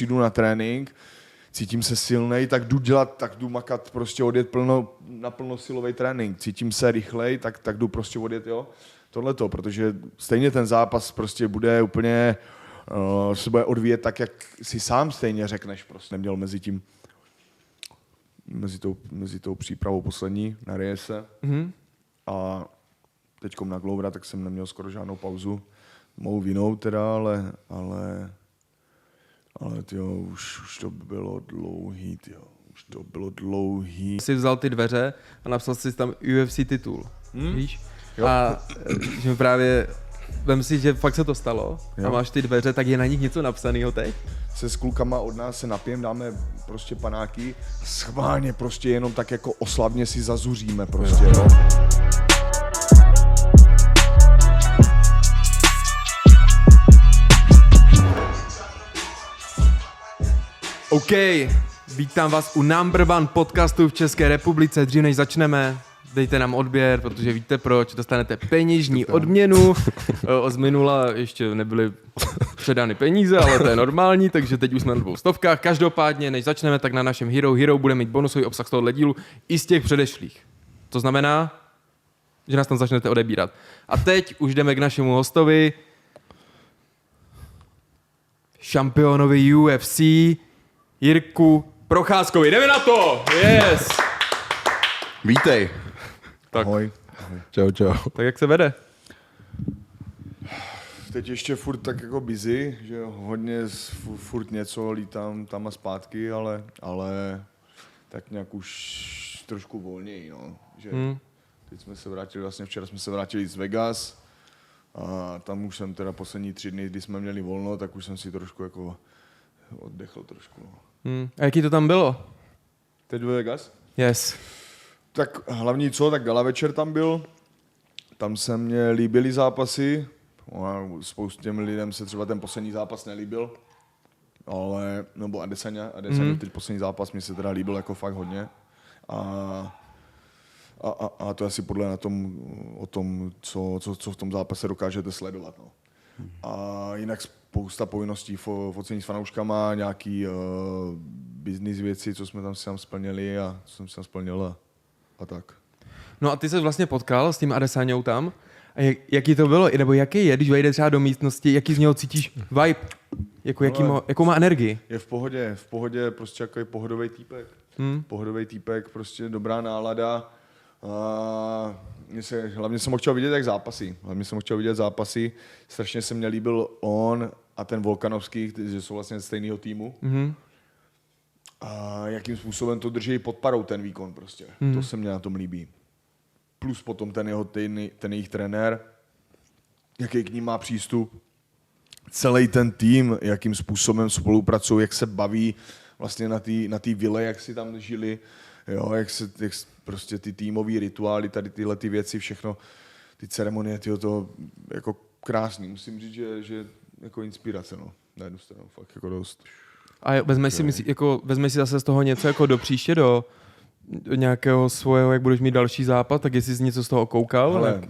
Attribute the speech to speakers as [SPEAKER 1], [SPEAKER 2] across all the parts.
[SPEAKER 1] přijdu na trénink, cítím se silnej, tak jdu makat, prostě odjet na plnosilový trénink. Cítím se rychlej, tak jdu prostě odjet, jo. Tohleto, protože stejně ten zápas prostě bude úplně, se bude odvíjet tak, jak si sám stejně řekneš. Prostě neměl mezi tou přípravou poslední na Riese a teďkom na Glovera, tak jsem neměl skoro žádnou pauzu. Mohu vinou teda, ale tyjo, už to bylo dlouhý, tyjo. Už to bylo dlouhý.
[SPEAKER 2] Jsi vzal ty dveře a napsal jsi tam UFC titul, víš?
[SPEAKER 1] Jo.
[SPEAKER 2] A že právě, vem si, že fakt se to stalo
[SPEAKER 1] Jo.
[SPEAKER 2] a máš ty dveře, tak je na nich něco napsaného teď?
[SPEAKER 1] Se s klukama od nás se napijem, dáme prostě panáky, schválně prostě jenom tak jako oslavně si zazuříme prostě, jo.
[SPEAKER 2] OK, vítám vás u number one podcastu v České republice. Dřív než začneme, dejte nám odběr, protože víte proč, dostanete peněžní odměnu. Z minula ještě nebyly předány peníze, ale to je normální, takže teď už jsme na 200. Každopádně, než začneme, tak na našem Hero bude mít bonusový obsah z tohohle dílu i z těch předešlých. To znamená, že nás tam začnete odebírat. A teď už jdeme k našemu hostovi, šampiónovi UFC, Jirku Procházkovi. Jdeme na to! Yes!
[SPEAKER 3] Vítej.
[SPEAKER 2] Tak.
[SPEAKER 1] Ahoj.
[SPEAKER 3] Čau.
[SPEAKER 2] Tak jak se vede?
[SPEAKER 1] Teď ještě furt tak jako busy, že hodně furt něco lítám tam a zpátky, ale tak nějak už trošku volněji, no. Že teď jsme se vrátili, vlastně včera jsme se vrátili z Vegas a tam už jsem teda poslední 3 dny, kdy jsme měli volno, tak už jsem si trošku jako oddechl trošku, no.
[SPEAKER 2] A jaký to tam bylo?
[SPEAKER 1] Teď ve Vegas?
[SPEAKER 2] Yes.
[SPEAKER 1] Tak hlavní co, tak gala večer tam byl, tam se mně líbily zápasy, spoustě lidem se třeba ten poslední zápas nelíbil, ale, nebo Adesanya teď poslední zápas mi se teda líbil jako fakt hodně a to je asi podle o tom, co v tom zápase dokážete sledovat, no. A jinak spousta povinností focení s fanouškama, nějaký business věci, co jsme tam splnili a co jsem si tam splnil a tak.
[SPEAKER 2] No a ty se vlastně potkal s tím Adesaňou tam. A jaký to bylo? Nebo jaký je, když vejde třeba do místnosti, jaký z něho cítíš vibe? Jakou má energii?
[SPEAKER 1] Je v pohodě, prostě jako je pohodový týpek. Pohodový týpek, prostě dobrá nálada. Hlavně jsem ho chtěl vidět zápasy. Strašně se mně líbil on a ten Volkanovský, že jsou vlastně z stejného týmu. A jakým způsobem to drží pod parou ten výkon prostě. To se mně na tom líbí. Plus potom ten jejich trenér, jaký k ním má přístup. Celý ten tým, jakým způsobem spolupracují, jak se baví vlastně na té vile, jak si tam žili. Jo, jak prostě ty týmový rituály, tady tyhle ty věci, všechno, ty ceremonie, to jako krásný. Musím říct, že jako inspirace, no. Na jednu stranu, fakt jako dost.
[SPEAKER 2] A vezmeš si zase z toho něco jako do příště, do nějakého svého, jak budeš mít další zápas, tak jestli jsi něco z toho koukal?
[SPEAKER 1] Ale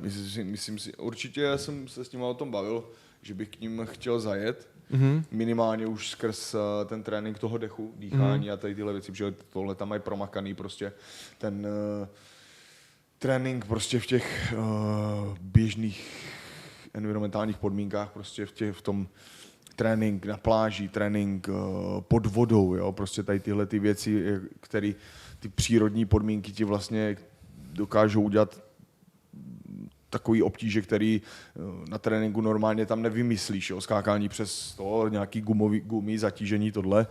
[SPEAKER 1] myslím si, určitě já jsem se s nima o tom bavil, že bych k ním chtěl zajet, minimálně už skrz ten trénink toho dechu, dýchání a tady tyhle věci, protože tohle tam mají promakaný prostě ten trénink prostě v těch běžných environmentálních podmínkách, prostě v tom trénink na pláži, trénink pod vodou, jo, prostě tady tyhle ty věci, které ty přírodní podmínky ti vlastně dokážou udělat takový obtíže, který na tréninku normálně tam nevymyslíš, jo? Skákání přes to, nějaký gumy, zatížení, tohle.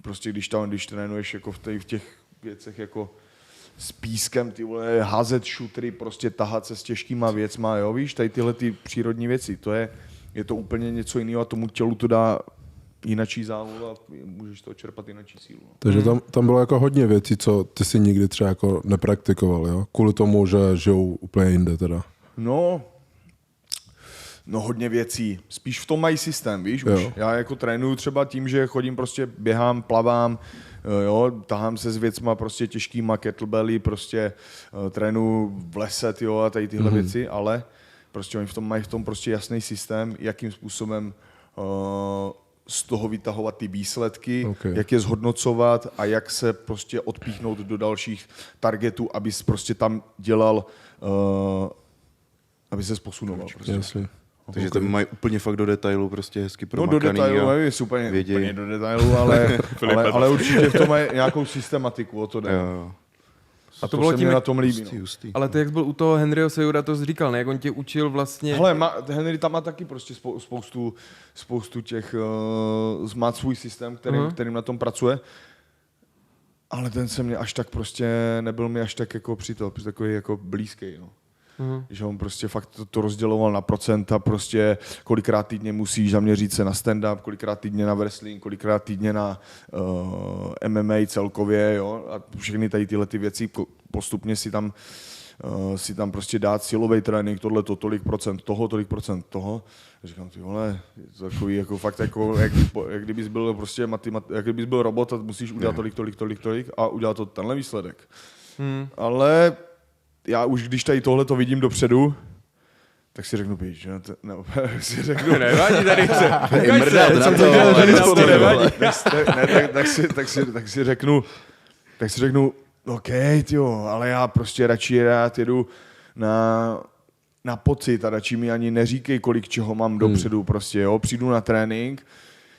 [SPEAKER 1] Prostě když trénuješ jako v těch věcech jako s pískem, ty vole, házet šutry, prostě tahat se s těžkýma věcma, jo, víš, tady tyhle ty přírodní věci, je to úplně něco jiného a tomu tělu to dá jinačí závod a můžeš to čerpat jinačí sílu. No.
[SPEAKER 3] Takže tam bylo jako hodně věcí, co ty si nikdy třeba jako nepraktikoval, jo? Kvůli tomu, že žijou úplně jinde teda.
[SPEAKER 1] No hodně věcí. Spíš v tom mají systém, víš? Už. Já jako trénuju třeba tím, že chodím prostě, běhám, plavám, jo, tahám se s věcma prostě těžkýma kettlebelly, prostě trénuju v lese, jo, a tady tyhle věci, ale prostě oni mají v tom prostě jasný systém, jakým způsobem z toho vytahovat ty výsledky, jak je zhodnocovat a jak se prostě odpíchnout do dalších targetů, abys prostě tam dělal, aby ses posunoval. Prostě.
[SPEAKER 3] Jasně.
[SPEAKER 4] Takže to mají úplně fakt do detailu, prostě hezky promakaný.
[SPEAKER 1] No do detailu, nevím, úplně do detailu, ale určitě v tom mají nějakou systematiku, o to jde.
[SPEAKER 4] Jo.
[SPEAKER 2] A to bylo tím,
[SPEAKER 1] na tom líbí.
[SPEAKER 4] Hustý.
[SPEAKER 2] Ale ty jak byl u toho Henryho Sejura, to jsi říkal, ne? Jak on tě učil vlastně...
[SPEAKER 1] Hele, Henry tam má taky prostě spoustu těch... má svůj systém, kterým na tom pracuje. Ale ten se mě až tak prostě... Nebyl mi až tak jako takový jako blízký, no. Že on prostě fakt to rozděloval na procenta, prostě kolikrát týdně musíš zaměřit se na stand-up, kolikrát týdně na wrestling, kolikrát týdně na MMA celkově, jo, a všechny tady tyhle ty věci postupně si tam prostě dát silový trénink, tohleto, tolik procent toho. A říkám, ty vole, je to takový jako fakt jako, jak kdybys byl prostě jak kdybys byl robot a musíš udělat tolik a udělat to tenhle výsledek. Ale já už když tady tohle to vidím dopředu, tak si řeknu, píč, no, si řeknu...
[SPEAKER 2] Nevadí, tady se...
[SPEAKER 1] Tak si řeknu, OK, tyjo, ale já prostě radši rád jedu na pocit a radši mi ani neříkej, kolik čeho mám dopředu, prostě, jo, přijdu na trénink,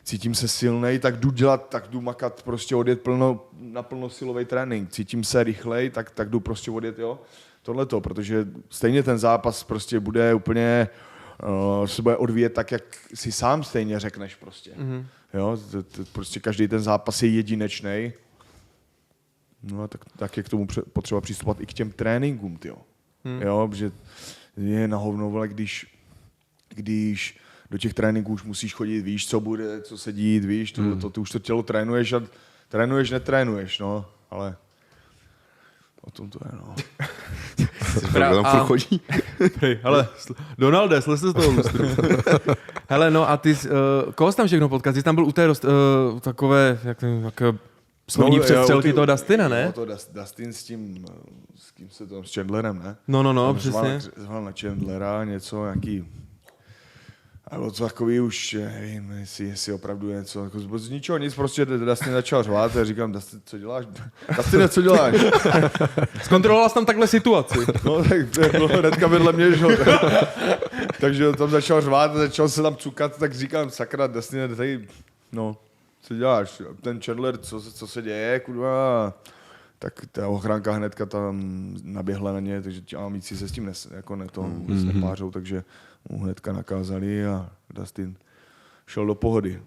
[SPEAKER 1] cítím se silnej, tak jdu makat, prostě odjet na plnosilový trénink, cítím se rychlej, tak jdu prostě odjet, jo. Tohleto, protože stejně ten zápas prostě bude úplně, se bude odvíjet tak, jak si sám stejně řekneš prostě. Jo, prostě každý ten zápas je jedinečnej. No a tak je k tomu potřeba přistupovat i k těm tréninkům, tyjo. Jo, protože je na hovno, ale když do těch tréninků už musíš chodit, víš, co bude, co se dít, víš, ty už to tělo trénuješ a netrénuješ, no, ale o tom to je, no.
[SPEAKER 4] Tam furt chodí.
[SPEAKER 2] Hele, Donalde, slezte z toho lustru. Hele, no a ty, koho jsi tam všechno potkal? Ty jsi tam byl u té takové, jak slovní přestřelky toho Dustina, ne?
[SPEAKER 1] No, to Dustin s kým se to, s Chandlerem, ne?
[SPEAKER 2] No, přesně.
[SPEAKER 1] Zval na Chandlera něco, nějaký... A bylo to takový už, nevím, jestli opravdu je něco, jako z ničeho nic, prostě Dustin začal řvát a říkám, Dustin, co děláš? Dustin, co děláš?
[SPEAKER 2] Zkontroloval jsi tam takhle situaci.
[SPEAKER 1] No tak to bylo hnedka vedle mě, že? Takže tam začal řvát a začal se tam cukat, tak říkám, sakra, Dustin, tady, no, co děláš? Ten Chandler, co se děje, kurva? Tak ta ochránka hnedka tam naběhla na ně, takže ti amici se s tím nepářou, takže mu hnedka nakázali a Dustin šel do pohody.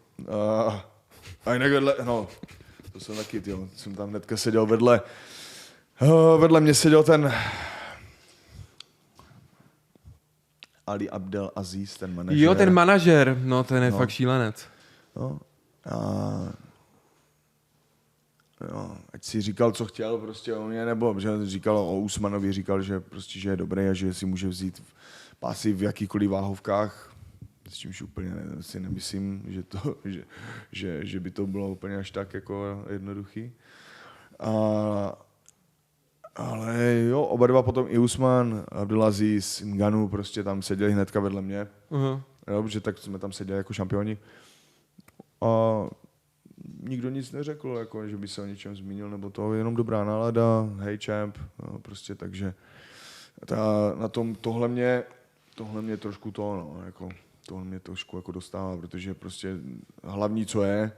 [SPEAKER 1] A jinak no, to jsem taky, tyjo, jsem tam hnedka seděl vedle mě seděl ten Ali Abdel Aziz, ten manažer.
[SPEAKER 2] Jo, ten manažer, no ten je fakt šílenec.
[SPEAKER 1] No, no, ať si říkal, co chtěl prostě o mě, nebo že říkal o Usmanovi, říkal, že prostě, že je dobrý a že si může vzít pásy v jakýchkoliv váhovkách, s čímž úplně si nemyslím, že by to bylo úplně až tak jako jednoduchý. Ale jo, oba dva potom i Usman, Abdelaziz, Ngannou prostě tam seděli hnedka vedle mě. Jo, protože tak jsme tam seděli jako šampioni. A nikdo nic neřekl, jako, že by se o něčem zmínil, nebo to jenom dobrá nálada, hej champ, no, prostě takže na tom tohle mě trošku tohle mě trošku jako dostává, protože prostě hlavní, co je,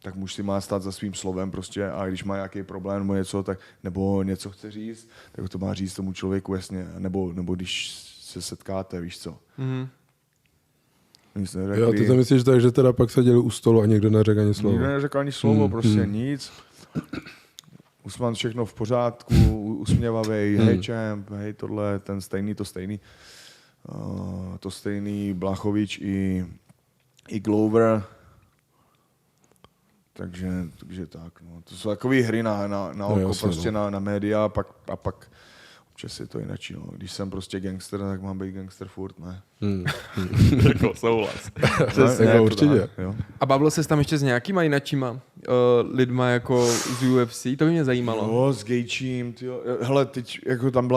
[SPEAKER 1] tak muž si má stát za svým slovem prostě a když má nějaký problém nebo něco, nebo něco chce říct, tak to má říct tomu člověku jasně, nebo když se setkáte, víš co.
[SPEAKER 3] Jo, ty to myslíš tak, že teda pak seděli u stolu a někdo neřekl ani slovo?
[SPEAKER 1] Nikdo neřekl ani slovo, prostě nic. Usman všechno v pořádku, usměvavej, hej champ, hej tohle, ten stejný, to stejný Blachowicz i Glover. Takže tak, no. To jsou takové hry na oko, jasně, prostě no. na média a pak občas je to jinačí, no. Když jsem prostě gangster, tak mám být gangster furt, ne?
[SPEAKER 2] Jako souhlas.
[SPEAKER 3] Ne, určitě.
[SPEAKER 1] Jo.
[SPEAKER 2] A bavil ses tam ještě s nějakýma jinačíma lidma jako z UFC? To by mě zajímalo.
[SPEAKER 1] Jo, s Gaethjem, tyjo. Hele, teď jako tam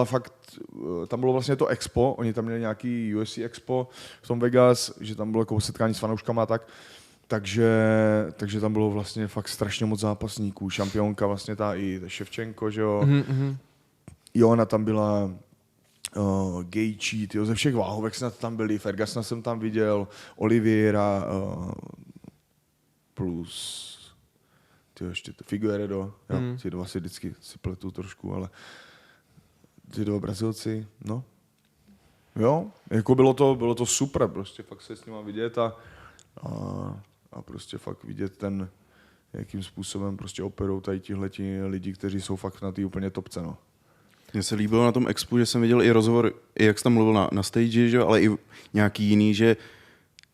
[SPEAKER 1] bylo vlastně to expo, oni tam měli nějaký UFC expo v tom Vegas, že tam bylo jako setkání s fanouškama a tak. takže tam bylo vlastně fakt strašně moc zápasníků. Šampionka vlastně i Ševčenko, že jo. Joana tam byla, Gejčí, ze všech váhovek snad tam byli, Fergusona jsem tam viděl, Oliviera, plus ještě to Figueiredo, ty dva si vždycky si pletu trošku, ale ty dva Brazilci, no. Jo, jako bylo to super, prostě fakt se s nima vidět a prostě fakt vidět jakým způsobem prostě operou tady tihleti lidi, kteří jsou fakt na té úplně topce, no.
[SPEAKER 4] Mně se líbilo na tom expu, že jsem viděl i rozhovor, i jak jsi tam mluvil na stage, že? Ale i nějaký jiný, že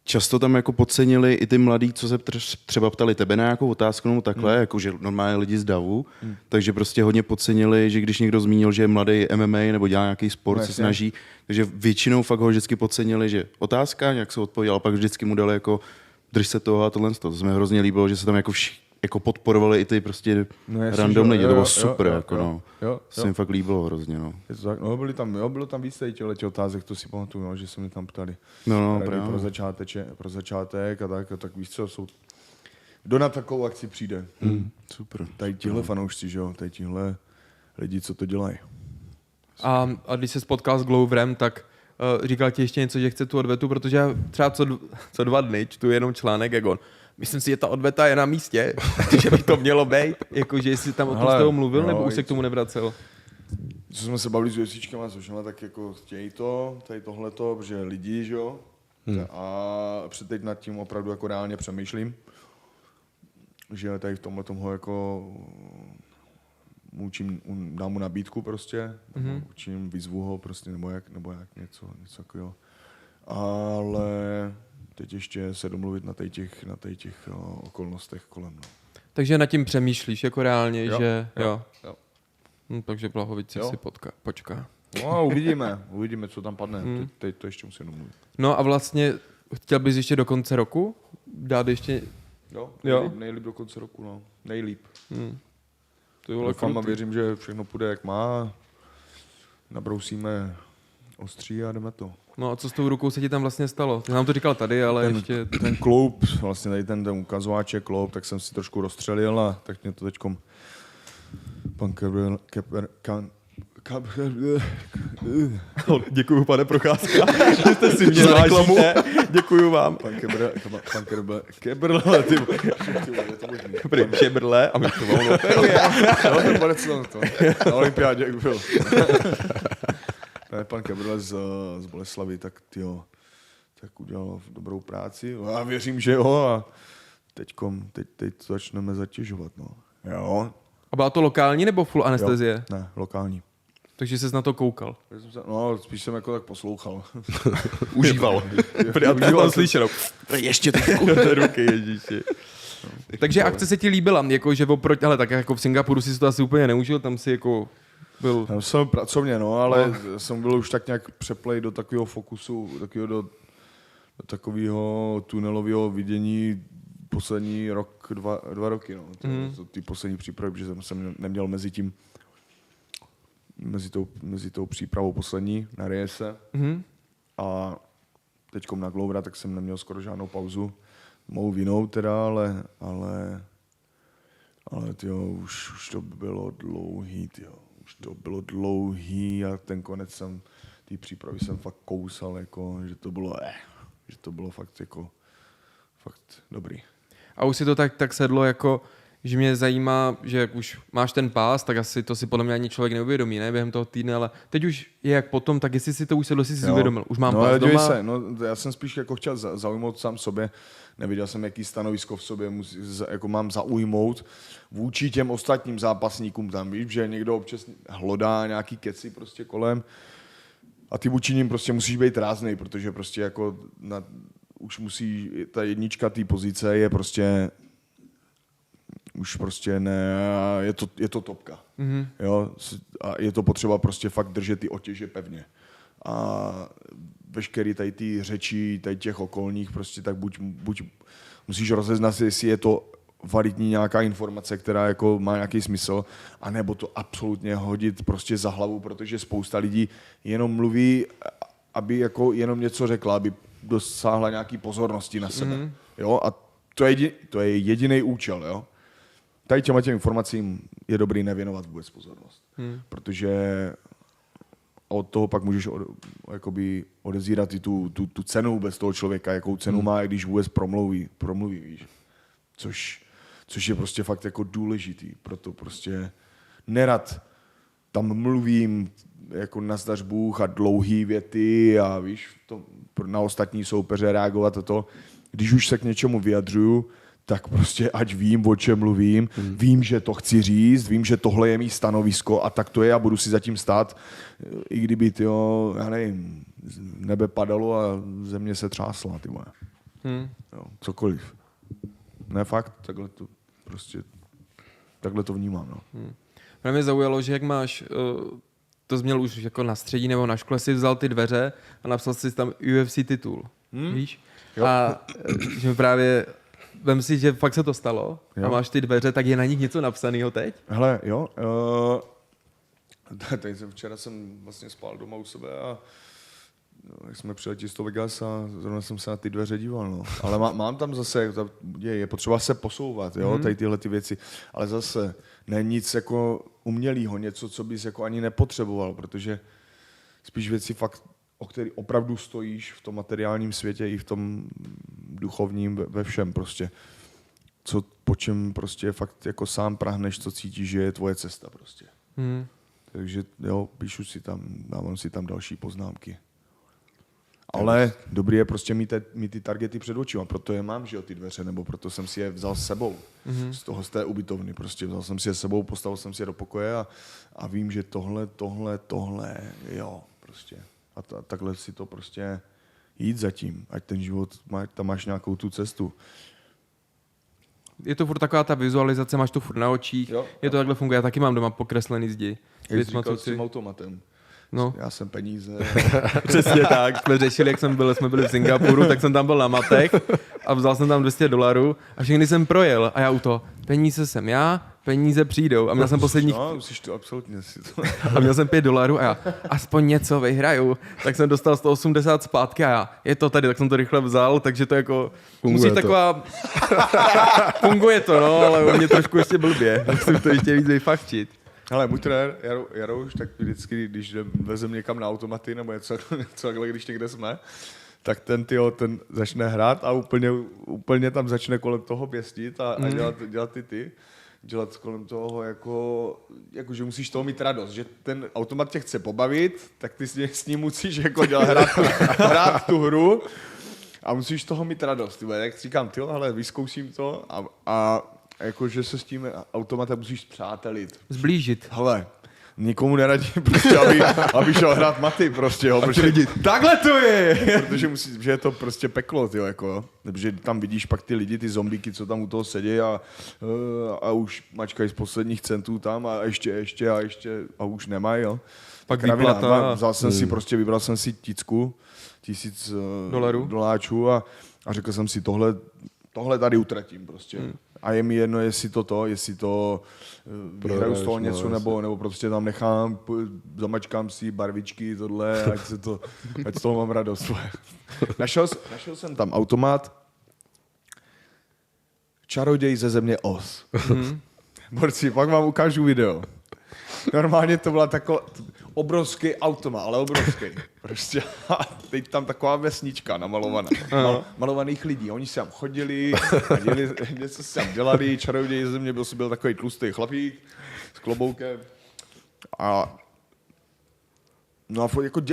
[SPEAKER 4] často tam jako podcenili i ty mladí, co se třeba ptali tebe na nějakou otázku nebo takhle, jakože normálně lidi z davu, takže prostě hodně podcenili, že když někdo zmínil, že je mladý MMA nebo dělá nějaký sport, se snaží, takže většinou fakt ho vždycky podcenili, že otázka, nějak se odpověděl, a pak vždycky mu dali jako drž se toho a tohle. To se mi hrozně líbilo, že se tam jako podporovali i ty prostě random lidi, to bylo super, jako no. Se mi fakt líbilo hrozně, no.
[SPEAKER 1] Je to tak, no bylo tam víc těch otázek, to si pamatuju, no, že se mi tam ptali.
[SPEAKER 4] No, právě.
[SPEAKER 1] Pro začátek a tak víš co, jsou... Kdo na takovou akci přijde?
[SPEAKER 4] Super.
[SPEAKER 1] Tady tihle fanoušci, že jo, tady tihle lidi, co to dělají.
[SPEAKER 2] A když se spotkal s Gloverem, tak říkal ti ještě něco, že chce tu odvetu, protože já třeba co 2 dny čtu jenom článek, jak on. Myslím si, že ta odveta je na místě, že by to mělo být, jakože jestli tam o tom s tebou mluvil, nebo už se k tomu nevracel?
[SPEAKER 1] Co jsme se bavili s UFCčkama, tak jako chtějí to, tady tohleto, protože lidi, že jo, a teď nad tím opravdu jako reálně přemýšlím, že tady v tomhletom ho jako dám mu nabídku prostě, učím, vyzvu ho prostě, nebo jak něco takového. Ale teď ještě se domluvit na těch okolnostech kolem. No.
[SPEAKER 2] Takže nad tím přemýšlíš jako reálně, že jo. Takže Blahovici
[SPEAKER 1] jo.
[SPEAKER 2] si počká.
[SPEAKER 1] No, uvidíme, co tam padne. Teď to ještě musím domluvit.
[SPEAKER 2] No a vlastně chtěl bys ještě do konce roku dát ještě...
[SPEAKER 1] Jo. Nejlíp do konce roku, no. Nejlíp. Doufám a věřím, že všechno půjde jak má. Nabrousíme ostří a jdeme to.
[SPEAKER 2] No a co s tou rukou se ti tam vlastně stalo? Ty nám to říkal tady, ale ještě...
[SPEAKER 1] Ten kloub, vlastně tady ten ukazováček kloub, tak jsem si trošku rozstřelil a tak mě to teďkom pan
[SPEAKER 2] Děkuju, pane Procházka, že jste si mě vážíte. Děkuju vám.
[SPEAKER 1] Pan Kebrle, ty to možný.
[SPEAKER 2] Kebrle a my to vám operuje.
[SPEAKER 1] Jo, ten padec to. Na olympiádě, jak byl. Pan Kebrle z Boleslavy, tak udělal dobrou práci. Já věřím, že jo a teď to začneme zatěžovat, no. Jo.
[SPEAKER 2] A byla to lokální nebo full anestezie?
[SPEAKER 1] Jo. Ne, lokální.
[SPEAKER 2] Takže jsi na to koukal?
[SPEAKER 1] No, spíš jsem jako tak poslouchal.
[SPEAKER 4] Užíval.
[SPEAKER 2] Já to tam slyšel.
[SPEAKER 4] Ještě ty
[SPEAKER 2] ruky, ježiši. Takže akce se ti líbila, jako že oproti, ale tak jako v Singapuru si to asi úplně neužil, tam si jako byl...
[SPEAKER 1] Tam jsem pracovně, no, ale jsem byl už tak nějak přeplej do takového fokusu, do takového tunelového vidění poslední rok, dva roky, no. Ty poslední přípravy, protože jsem neměl mezi tou přípravou poslední na Riese a teďkom na Glovera, tak jsem neměl skoro žádnou pauzu. Mou vinou teda, ale už to bylo dlouhý, a ten konec té přípravy jsem fakt kousal, jako, že to bylo fakt dobrý.
[SPEAKER 2] A už si to tak sedlo, jako, že mě zajímá, že jak už máš ten pás, tak asi to si podle mě ani člověk neuvědomí, ne, během toho týdne, ale teď už je jak potom, tak jestli si to už sedlo, si uvědomil. Už mám pás doma.
[SPEAKER 1] Já jsem spíš jako chtěl zaujmout sám sobě, neviděl jsem, jaký stanovisko v sobě jako mám zaujmout vůči těm ostatním zápasníkům tam, víš, že někdo občas hlodá nějaký keci prostě kolem a ty vůči ním prostě musíš být ráznej, protože prostě jako už musí, ta jednička té pozice je prostě už prostě ne, je to topka. Jo? A je to potřeba prostě fakt držet ty otěže pevně. A veškerý tady ty řeči, tady těch okolních, prostě tak buď musíš rozeznat, jestli je to validní nějaká informace, která jako má nějaký smysl, anebo to absolutně hodit prostě za hlavu, protože spousta lidí jenom mluví, aby jako jenom něco řekla, aby dosáhla nějaký pozornosti na sebe. Jo? A to je jediný účel, jo. Tady těm informacím je dobrý nevěnovat vůbec pozornost. Protože od toho pak můžeš jakoby odezírat i tu cenu vůbec toho člověka, jakou cenu má, když vůbec promluví, víš. Což je prostě fakt jako důležitý, proto prostě nerad tam mluvím jako nazdař Bůh a dlouhý věty a víš, na ostatní soupeře reagovat a to. Když už se k něčemu vyjadřuju, tak prostě ať vím, o čem mluvím, vím, že to chci říct, vím, že tohle je mý stanovisko a tak to je a budu si zatím stát, i kdyby, já nevím, nebe padalo a země se třásla, ty moje. Jo, cokoliv. Ne, fakt, takhle to vnímám, no.
[SPEAKER 2] Mě zaujalo, že jak máš, to jsi měl už jako na střední nebo na škole, si vzal ty dveře a napsal si tam UFC titul, víš? Jo. A že mi právě, vem si, že fakt se to stalo a máš ty dveře, tak je na nich něco napsaného teď?
[SPEAKER 1] Hele, jo, včera jsem vlastně spal doma u sebe a jak jsme přiletili z toho Vegas a zrovna jsem se na ty dveře díval, no. Ale mám tam zase, je potřeba se posouvat, jo, tady tyhle ty věci, ale zase ne nic jako umělýho, něco, co bys jako ani nepotřeboval, protože spíš věci fakt, o který opravdu stojíš v tom materiálním světě i v tom duchovním, ve všem prostě. Po čem prostě fakt jako sám prahneš, co cítíš, že je tvoje cesta prostě. Takže jo, píšu si tam, dávám si tam další poznámky. Ale dobrý je prostě mít ty targety před očima, proto je mám, že jo, ty dveře, nebo proto jsem si je vzal s sebou, z té ubytovny, prostě vzal jsem si je s sebou, postavil jsem si je do pokoje a vím, že tohle, jo, prostě. A takhle si to prostě jít zatím, ať ten život, tam máš nějakou tu cestu.
[SPEAKER 2] Je to furt taková ta vizualizace, máš to furt na očích, je to takhle funguje, já taky mám doma pokreslený zdi.
[SPEAKER 1] Jak jsi říkal s tím automatem. No. Já jsem peníze.
[SPEAKER 2] Přesně tak. Jsme řešili, jak jsme byli v Singapuru, tak jsem tam byl na matech a vzal jsem tam $200 a všechny jsem projel. A já u toho, peníze jsem já, peníze přijdou. A měl jsem posledních...
[SPEAKER 1] No, musíš to absolutně si to...
[SPEAKER 2] A měl jsem $5 a já, aspoň něco vyhraju. Tak jsem dostal 180 zpátky a já, je to tady, tak jsem to rychle vzal, takže to jako... Musí taková... Funguje to, no, ale u mě trošku ještě blbě. Musím to ještě víc vyfakčit.
[SPEAKER 1] Ale můj trenér, Jarouš, tak vždycky, když vezem někam na automaty nebo něco takhle, když někde jsme, tak ten začne hrát a úplně tam začne kolem toho pěstit a dělat kolem toho jako že musíš toho mít radost, že ten automat tě chce pobavit, tak ty s ním musíš jako hrát tu hru a musíš toho mít radost. Jak říkám, ale vyzkouším to a jakože se s tím automatem musíš zpřátelit.
[SPEAKER 2] Zblížit.
[SPEAKER 1] Hele, nikomu neradím prostě, aby šel hrát maty prostě, jo, protože lidi,
[SPEAKER 2] takhle to je!
[SPEAKER 1] Protože je to prostě peklo, tyjo, jako, protože tam vidíš pak ty lidi, ty zombíky, co tam u toho sedí a už mačkají z posledních centů tam a ještě a už nemají, jo.
[SPEAKER 2] Pak výplata.
[SPEAKER 1] Vybral jsem si ticku, $1000 a řekl jsem si, tohle tady utratím prostě. A je mi jedno, jestli to vyhraju z toho něco, nebo prostě tam nechám, zamačkám si barvičky, tohle, ať z toho mám radost. Našel jsem tam automat Čaroděj ze země Oz. Borci, pak vám ukážu video. Normálně to byla taková obrovský automat, ale obrovský. Prostě a teď tam taková vesnička namalovaná. Malovaných lidí. Oni si tam chodili, něco si tam dělali. Čaroděj ze země byl takový tlustý chlapík s kloboukem. No a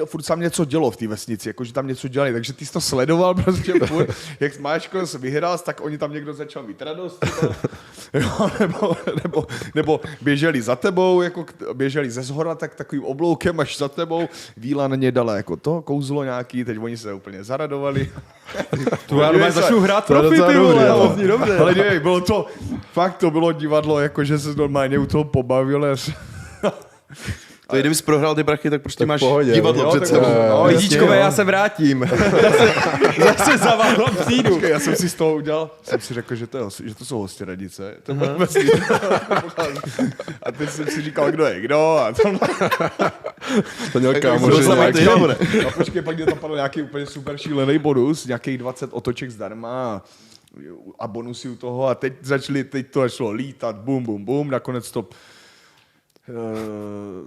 [SPEAKER 1] furt tam něco dělo v té vesnici, jakože tam něco dělali, takže ty jsi to sledoval prostě furt, jak Máčko se vyhrál, tak oni tam někdo začal mít radost, nebo běželi za tebou, jako běželi ze zhora tak takovým obloukem až za tebou, Víla na ně dala jako to kouzlo nějaký, teď oni se úplně zaradovali.
[SPEAKER 2] To já začnu hrát profi, ty vole, dobře.
[SPEAKER 1] Ale ne, bylo to, fakt to bylo divadlo, jakože se normálně u toho pobavil.
[SPEAKER 4] To kdyby jsi prohrál ty prachy, tak prostě máš divadlo před sebou.
[SPEAKER 2] Lidíčkové, já se vrátím. Zase za vámi přijdu.
[SPEAKER 1] Já jsem si z toho udělal, jsem si řekl, že to jsou hostěradice. A teď jsem si říkal, kdo je kdo.
[SPEAKER 3] To měl kámoři.
[SPEAKER 1] A počkej, pak mě tam padl nějaký úplně super šílený bonus, nějakých 20 otoček zdarma. a bonusy u toho a teď to začalo lítat, bum, nakonec to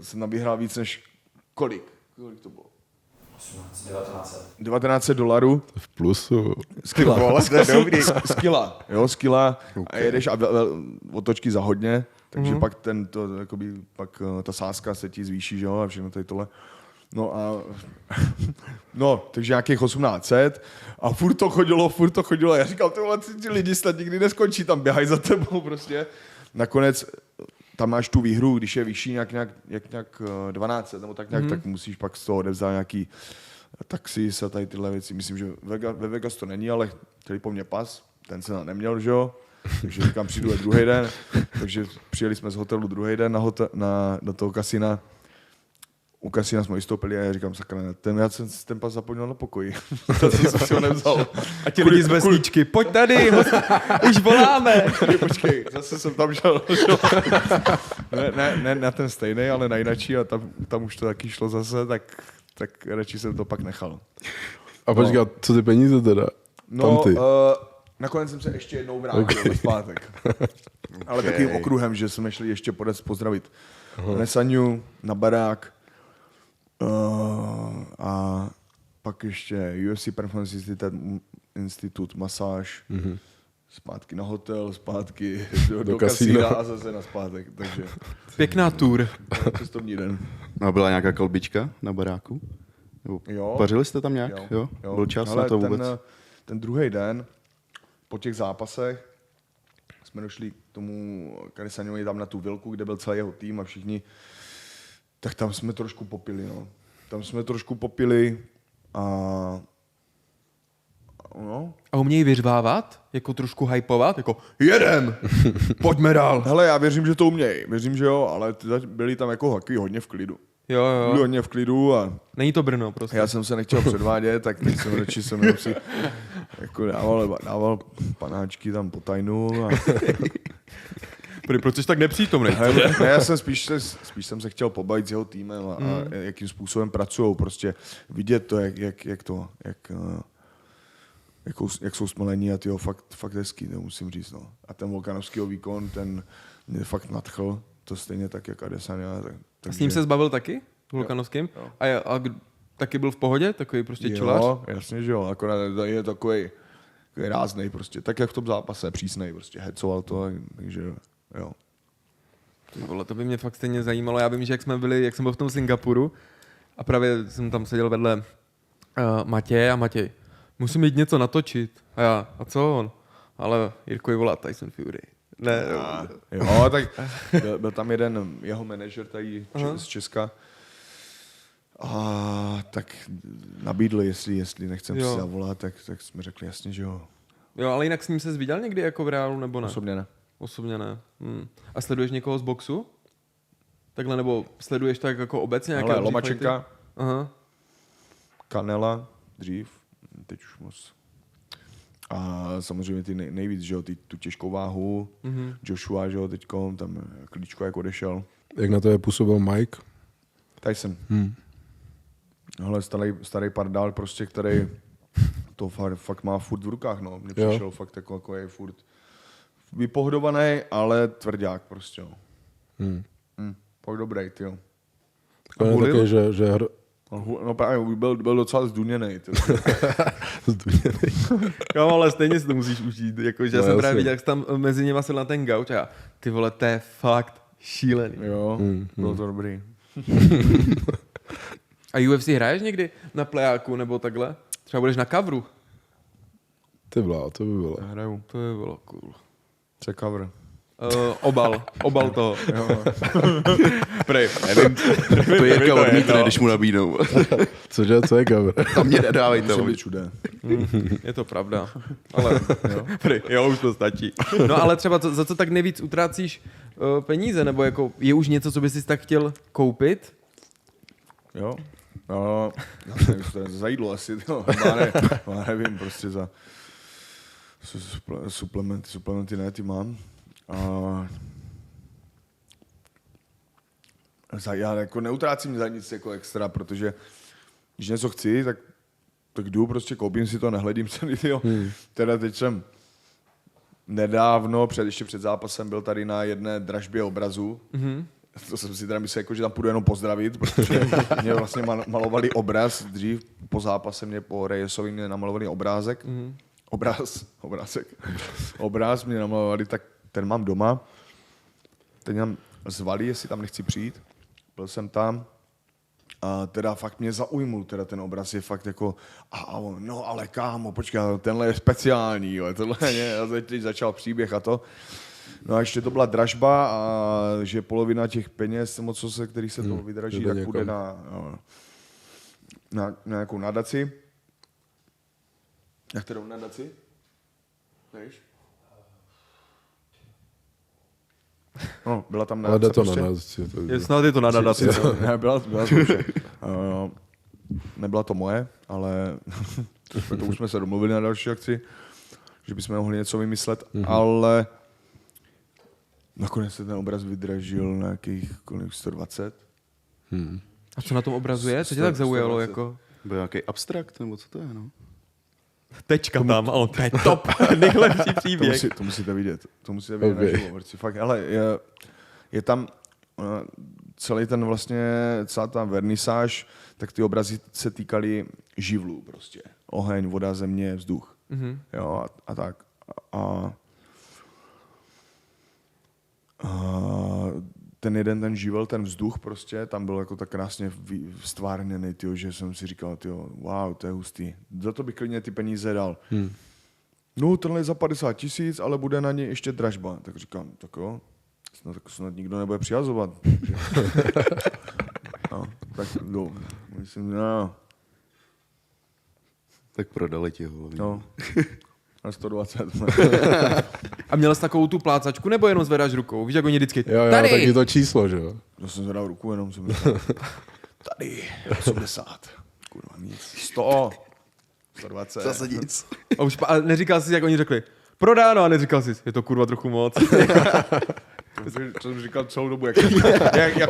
[SPEAKER 1] jsem nabíhral víc než kolik to bylo? 1900 $.
[SPEAKER 3] V plusu.
[SPEAKER 1] Skila, skila a jedeš a otočky za hodně, takže pak pak ta sázka se ti zvýší, že jo, a všechno tady tohle. No, takže nějakých 1800 a furt to chodilo. Já říkal, ty lidi snad nikdy neskončí, tam běhají za tebou prostě. Nakonec tam máš tu výhru, když je vyšší nějak 12 nebo tak nějak, tak musíš pak z toho odevzat nějaký taxis a tady tyhle věci. Myslím, že ve Vegas to není, ale chtěli po mně pas, ten se neměl, že jo? Takže říkám, přijdu druhý den, takže přijeli jsme z hotelu druhý den do toho kasina. U kasina jsme vystoupili a já říkám, sakra, já jsem ten pas zapomněl na pokoji. To jsem si ho nevzal.
[SPEAKER 2] A ti lidi z vesničky, pojď tady, už voláme.
[SPEAKER 1] Počkej, zase jsem tam šel. Ne na ten stejný, ale na jinačí a tam už to taky šlo zase, tak radši jsem to pak nechal.
[SPEAKER 3] A počkej, co ty peníze teda?
[SPEAKER 1] No, nakonec jsem se ještě jednou vrátil na zpátek. Ale takým okruhem, že jsme šli ještě pozdravit Nesanju na barák a pak ještě UFC Performance Institute, masáž, zpátky na hotel, zpátky do kasína a zase na zpátek. Takže
[SPEAKER 2] pěkná tour.
[SPEAKER 1] Cestovní den.
[SPEAKER 4] No a byla nějaká kolbička na baráku?
[SPEAKER 1] Jo.
[SPEAKER 4] Pařili jste tam nějak? Jo. Byl čas na to vůbec?
[SPEAKER 1] Ten druhý den, po těch zápasech, jsme došli k tomu Karisanovi tam na tu vilku, kde byl celý jeho tým a všichni, tak tam jsme trošku popili, no.
[SPEAKER 2] A umějí vyřvávat? Jako trošku hypovat? Jako jedem! Pojďme dál!
[SPEAKER 1] Hele, já věřím, že to umějí. Věřím, že jo, ale byli tam jako takový hodně v klidu.
[SPEAKER 2] Jo.
[SPEAKER 1] Byli hodně v klidu a
[SPEAKER 2] Není to Brno prostě.
[SPEAKER 1] já jsem se nechtěl předvádět, tak teď jsem radši si jako dával panáčky tam po tajnu.
[SPEAKER 2] Proč jsi tak nepřítomnej?
[SPEAKER 1] Ne, já jsem spíš jsem se chtěl pobavit s jeho týmem a jakým způsobem pracujou, prostě vidět to, jak jsou smalení a tyho fakt hezký, to musím říct. No. A ten Volkanovskýho výkon, ten mě fakt nadchl, to stejně tak, jak Adesanya.
[SPEAKER 2] S ním se zbavil taky? Volkanovským?
[SPEAKER 1] Jo.
[SPEAKER 2] A taky byl v pohodě? Takový prostě čelař?
[SPEAKER 1] Jo, jasně, že jo, akorát je takový ráznej prostě, tak jak v tom zápase, přísnej, prostě hecoval to, takže jo.
[SPEAKER 2] Vole, to by mě fakt stejně zajímalo. Já vím, že jak jsem byl v tom Singapuru a právě jsem tam seděl vedle Matěje a Matěj, musím jít něco natočit. A já, a co on? Ale Jirkovi volá Tyson Fury. Ne.
[SPEAKER 1] Jo, tak byl tam jeden jeho manažer tady z Česka a tak nabídl, jestli nechcem si zavolat, tak jsme řekli jasně, že jo.
[SPEAKER 2] Jo, ale jinak s ním ses viděl někdy jako v reálu, nebo ne?
[SPEAKER 1] Osobně ne.
[SPEAKER 2] A sleduješ někoho z boxu? Takhle, nebo sleduješ to jako obecně?
[SPEAKER 1] Ale Lomačenka,
[SPEAKER 2] Aha.
[SPEAKER 1] Canela, dřív, teď už moc. A samozřejmě ty nejvíc, že jo, tu těžkou váhu, Joshua, že jo, teďkom, tam Klíčko jak odešel.
[SPEAKER 3] Jak na to je působil Mike?
[SPEAKER 1] Tyson. Hele, starý pardál prostě, který to fakt má furt v rukách, no. Mně přišel fakt jako je furt vypohodovaný, ale tvrdák prostě, no. Fakt dobrý, tyjo.
[SPEAKER 3] Také, že
[SPEAKER 1] No právě, byl docela zduněnej.
[SPEAKER 2] Jo, ale stejně si to musíš užít. Jakože já jsem právě viděl, jak jsi tam mezi něma sedl na ten gauč a ty vole, to je fakt šílený.
[SPEAKER 1] Jo, bylo to dobrý.
[SPEAKER 2] A UFC hraješ někdy na plejáku nebo takhle? Třeba budeš na coveru?
[SPEAKER 3] Ty blá, to by bylo.
[SPEAKER 1] Hraju.
[SPEAKER 2] To by bylo cool.
[SPEAKER 1] Co je cover?
[SPEAKER 2] Obal toho.
[SPEAKER 4] Prej, nevím, to Jirka odmítne, když mu nabídnou.
[SPEAKER 3] Co je cover?
[SPEAKER 4] Tam mě nedávejte.
[SPEAKER 1] Musím být všude.
[SPEAKER 2] Je to pravda. Ale jo, už to stačí. No ale třeba za co tak nejvíc utrácíš peníze? Nebo jako je už něco, co bys si tak chtěl koupit?
[SPEAKER 1] Jo. No, já nevím, co to je za jídlo asi. Já nevím, prostě za suplementy ne, ty mám. Já jako neutrácím za nic jako extra, protože když něco chci, tak jdu, prostě koupím si to, nehledím se, tyjo. Teda teď jsem nedávno, ještě před zápasem byl tady na jedné dražbě obrazů. To jsem si teda myslel, jako, že tam půjdu jenom pozdravit, protože mě vlastně malovali obraz dřív, po zápase mě po Reyesovi mě namalovali obrázek. Obráz mě namalovali, tak ten mám doma. Teď nám zvali, jestli tam nechci přijít. Byl jsem tam a teda fakt mě zaujmul, teda ten obraz je fakt jako, no ale kámo, počkej, tenhle je speciální, jo, tohle je, a teď začal příběh a to. No a ještě to byla dražba a že polovina těch peněz, který se to vydraží, tak půjde na nějakou nadaci. Jak kterou nadaci? Nevíš? No, byla tam nadace.
[SPEAKER 3] Ale jde to
[SPEAKER 1] prostě.
[SPEAKER 3] na nadaci.
[SPEAKER 2] Snad je to na nadaci.
[SPEAKER 1] Ne, byla to nebyla to moje, ale to už jsme se domluvili na další akci, že bychom mohli něco vymyslet, ale nakonec se ten obraz vydražil na nějakých 120.
[SPEAKER 2] A co na tom obrazu je? Co tě tak zaujalo? Jako?
[SPEAKER 4] Byl nějaký abstrakt, nebo co to je, no?
[SPEAKER 2] Tečka tam, ale to je top, nejlepší příběh.
[SPEAKER 1] To musíte vidět. To musíte vidět na živo. Fakt, hele, je tam celý ten vlastně, celá ta vernisáž, tak ty obrazy se týkaly živlů prostě. Oheň, voda, země, vzduch. Jo, a tak. A ten živel, ten vzduch prostě, tam byl jako tak krásně stvárněný, že jsem si říkal, wow, to je hustý. Za to bych klidně ty peníze dal. No, tenhle je za 50 000, ale bude na ně ještě dražba. Tak říkám, tak jo, snad nikdo nebude přihazovat. No, tak myslím, no.
[SPEAKER 4] Tak prodali ti ho.
[SPEAKER 1] No. Na 120.
[SPEAKER 2] A měl jsi takovou tu plácačku, nebo jenom zvedáš rukou? Víš, jak oni vždycky,
[SPEAKER 3] Jo,
[SPEAKER 2] tady!
[SPEAKER 3] tak je to číslo, že jo?
[SPEAKER 1] Já jsem zvedal ruku, jenom jsem myslel, tady, 80. Kurva, nic. 100. 120.
[SPEAKER 4] Zase nic.
[SPEAKER 2] A neříkal jsi, jak oni řekli, prodáno, a neříkal jsi, je to kurva trochu moc.
[SPEAKER 1] To jsem říkal celou dobu, jak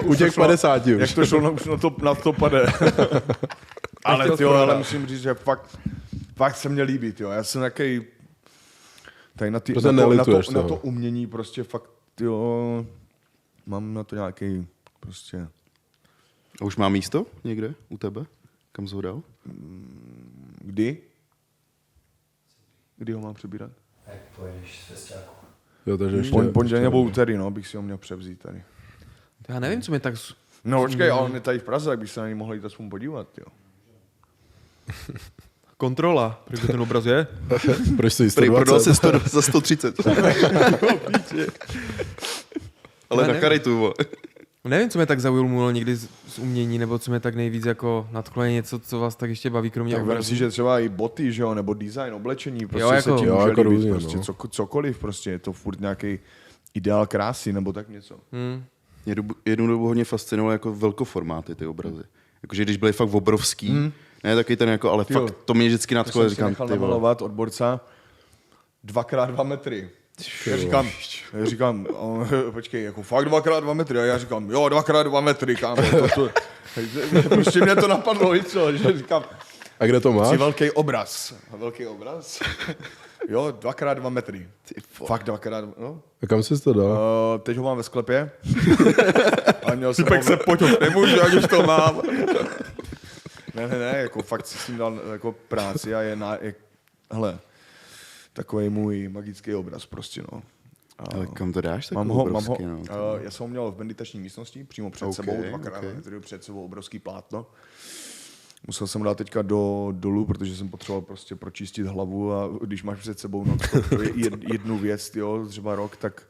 [SPEAKER 3] U těch 50 už.
[SPEAKER 1] Jak to šlo už na to pade. ale musím říct, že fakt se mě líbí, jo. Já jsem takový tady na to umění prostě fakt, jo, mám na to nějaký prostě.
[SPEAKER 4] A už má místo někde u tebe? Kam jsi ho dal?
[SPEAKER 1] Kdy? Kdy ho mám přebírat?
[SPEAKER 5] Jak pojedeš z festiáku.
[SPEAKER 3] Jo, takže ještě...
[SPEAKER 1] Pondělí nebo úterý, no, bych si ho měl převzít tady.
[SPEAKER 2] Já nevím, co mi tak...
[SPEAKER 1] No počkej, ale on je tady v Praze, tak bych se na něj mohl jít aspoň podívat, jo.
[SPEAKER 2] Kontrola, proč ten obraz je?
[SPEAKER 3] Proč jsi
[SPEAKER 4] Prý prodal
[SPEAKER 3] 120?
[SPEAKER 4] se za 130. Ale na charitu, bo.
[SPEAKER 2] Nevím, co mě tak zaujmulo někdy z umění, nebo co mě tak nejvíc jako nadchlo, něco, co vás tak ještě baví, kromě
[SPEAKER 1] Tak vem
[SPEAKER 2] obrazu.
[SPEAKER 1] si, že třeba i boty, že jo, nebo design, oblečení, prostě
[SPEAKER 2] Jo, jako-
[SPEAKER 1] se tím
[SPEAKER 3] Jo,
[SPEAKER 1] může
[SPEAKER 3] jako
[SPEAKER 1] líbit,
[SPEAKER 3] různě,
[SPEAKER 1] prostě
[SPEAKER 3] no.
[SPEAKER 1] cokoliv, prostě je to furt nějaký ideál krásy, nebo tak něco.
[SPEAKER 4] Mě jednu dobu hodně fascinovalo jako velkoformáty ty obrazy. Jakože když byly fakt obrovský, ne taky ten jako, ale fakt to mě vždycky
[SPEAKER 1] To
[SPEAKER 4] nadchlo.
[SPEAKER 1] jsem si
[SPEAKER 4] Říkám,
[SPEAKER 1] nechal
[SPEAKER 4] ty vole.
[SPEAKER 1] namalovat od borca 2x2 metry. Já říkám, počkej, jako fakt 2x2 metry. A já říkám, jo, 2x2 metry, kámo. Prostě mě to napadlo, víš co, že říkám,
[SPEAKER 3] A kde to máš?
[SPEAKER 1] chci velký obraz. Jo, 2x2 metry. Fakt 2x2, no.
[SPEAKER 3] A kam jsi to dal?
[SPEAKER 1] Teď ho mám ve sklepě. A měl jsem
[SPEAKER 2] Typek se pojď, nemůžu, jak už to mám.
[SPEAKER 1] Ne, jako fakt si s tím dal jako práci a hele, takový můj magický obraz prostě, no.
[SPEAKER 4] Ale kam to dáš tak
[SPEAKER 1] Mám ho,
[SPEAKER 4] obrovský, no?
[SPEAKER 1] já jsem ho měl v meditační místnosti, přímo před sebou, dvakrát před sebou obrovský plátno. Musel jsem dát teďka dolů, protože jsem potřeboval prostě pročistit hlavu a když máš před sebou jednu věc, jo, třeba rok, tak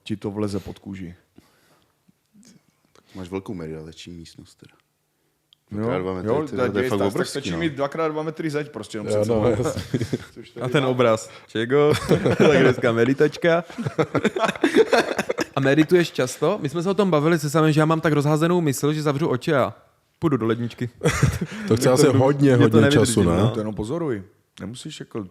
[SPEAKER 1] ti to vleze pod kůži.
[SPEAKER 4] Máš velkou meditační místnost teda.
[SPEAKER 1] To je fakt obrovský, stačí mít 2x2 metry zeď prostě jenom před sebou.
[SPEAKER 2] A ten obraz. Čego? Tak dneska meditačka. A medituješ často? My jsme se o tom bavili se samým, že já mám tak rozházenou mysl, že zavřu oči a půjdu do ledničky.
[SPEAKER 3] To chce asi hodně času, ne?
[SPEAKER 1] To jenom pozoruj. Nemusíš jako...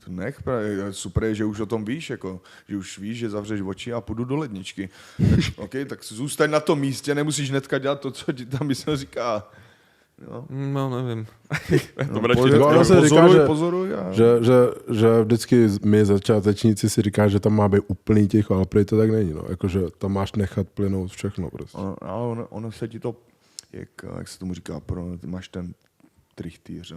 [SPEAKER 1] To nech, super je, že už o tom víš, jako, že už víš, že zavřeš oči a půjdu do ledničky. Tak, okay, tak zůstaň na tom místě, nemusíš hnedka dělat to, co ti tam mysl říká. Jo?
[SPEAKER 2] No, nevím.
[SPEAKER 3] Ono se říká,
[SPEAKER 1] pozoruj a...
[SPEAKER 3] že vždycky my začátečníci si říká, že tam má být úplný ticho, ale prý to tak není. No. Jakože tam máš nechat plynout všechno prostě.
[SPEAKER 1] Ono se ti to, jak se tomu říká, ty máš ten trichtýř,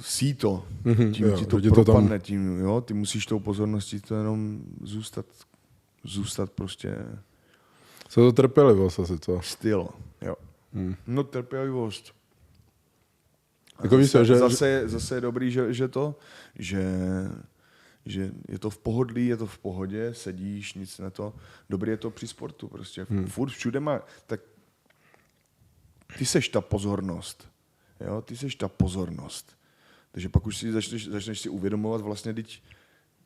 [SPEAKER 1] síto, tím
[SPEAKER 3] jo,
[SPEAKER 1] ti to
[SPEAKER 3] že ti to
[SPEAKER 1] propadne, tím, jo, ty musíš tou pozorností to jenom zůstat prostě
[SPEAKER 3] Co to trpělivost asi, co?
[SPEAKER 1] styl, jo. No trpělivost.
[SPEAKER 3] Jako víš,
[SPEAKER 1] Zase je dobrý, že je to v pohodlí, je to v pohodě, sedíš, nic na to. Dobrý je to při sportu prostě. Furt všude má, tak ty seš ta pozornost. Jo, ty seš ta pozornost. Takže pak už si začneš si uvědomovat vlastně, teď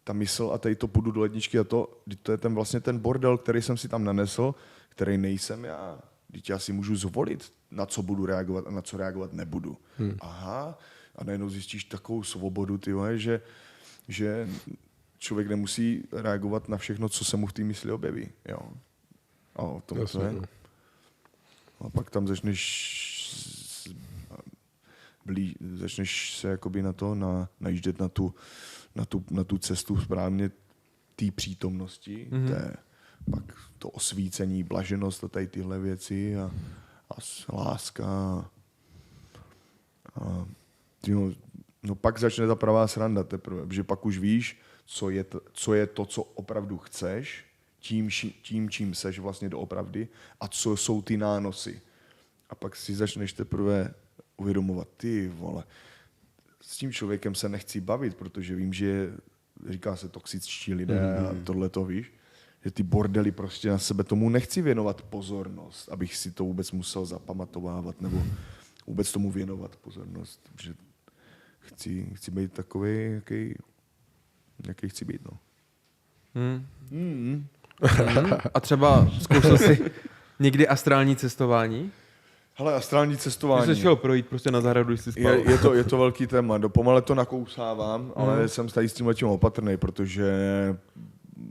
[SPEAKER 1] ta mysl a tady to půjdu do ledničky a to je vlastně ten bordel, který jsem si tam nanesl, který nejsem já. Teď já si můžu zvolit, na co budu reagovat a na co reagovat nebudu. Aha, a najednou zjistíš takovou svobodu, že člověk nemusí reagovat na všechno, co se mu v té mysli objeví. Jo. A o tom to je. A pak tam začneš se jakoby najíždět na tu cestu správně té přítomnosti, pak to osvícení, blaženost a tady tyhle věci a láska. No pak začne ta pravá sranda teprve, protože pak už víš, co je to, co opravdu chceš, čím seš vlastně doopravdy a co jsou ty nánosy. A pak si začneš teprve uvědomovat, ty vole, s tím člověkem se nechci bavit, protože vím, že říká se toxičtí lidé a tohle to víš, že ty bordely prostě na sebe tomu nechci věnovat pozornost, abych si to vůbec musel zapamatovávat nebo vůbec tomu věnovat pozornost, že chci být takový, jaký chci být, no.
[SPEAKER 2] A třeba zkoušel jsi někdy astrální cestování?
[SPEAKER 1] Hele, astrální cestování.
[SPEAKER 2] Že jsi šel projít prostě na zahradu, když jsi spal.
[SPEAKER 1] Je to velký téma. Pomale to nakousávám, ale jsem tady s tímhletím opatrný, protože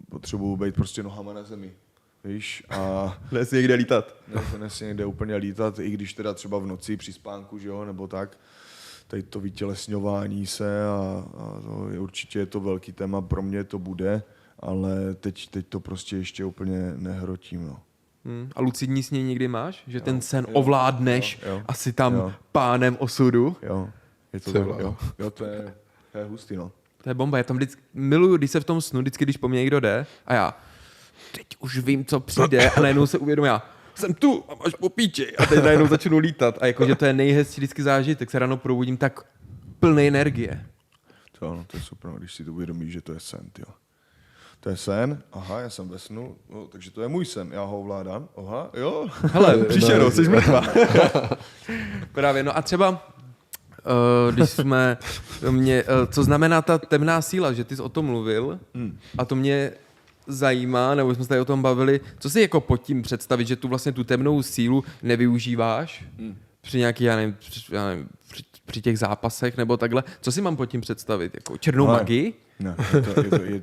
[SPEAKER 1] potřebuju být prostě nohama na zemi. Víš? A
[SPEAKER 2] Nesmí někde lítat.
[SPEAKER 1] Nesmí někde úplně lítat, i když teda třeba v noci při spánku, že jo, nebo tak. Tady to vytělesňování se a určitě je to velký téma, pro mě to bude, ale teď to prostě ještě úplně nehrotím, no.
[SPEAKER 2] A lucidní sny někdy máš? Že ten sen ovládneš a jsi tam pánem osudu?
[SPEAKER 1] Jo, je to tak, jo, to je hustý, no.
[SPEAKER 2] To je bomba, já tam vždycky miluju, když se v tom snu, vždycky, když po mně někdo jde a já teď už vím, co přijde a najednou se uvědomím, já jsem tu a máš po píči a teď najednou začnu lítat a jakože to je nejhezčí vždycky zážitek, se ráno probudím tak plný energie.
[SPEAKER 1] To je super, když si to uvědomíš, že to je sen, jo. To je sen, aha, já jsem ve snu, takže to je můj sen, já ho ovládám, aha, jo.
[SPEAKER 2] Hele, příšerou, jsi mrtvá. Právě, no a třeba, když jsme, co znamená ta temná síla, že ty jsi o tom mluvil a to mě zajímá, nebo jsme se tady o tom bavili, co si jako pod tím představit, že tu vlastně tu temnou sílu nevyužíváš při nějaký, já nevím, při těch zápasech nebo takhle, co si mám pod tím představit, jako černou magii?
[SPEAKER 1] Ne, to je,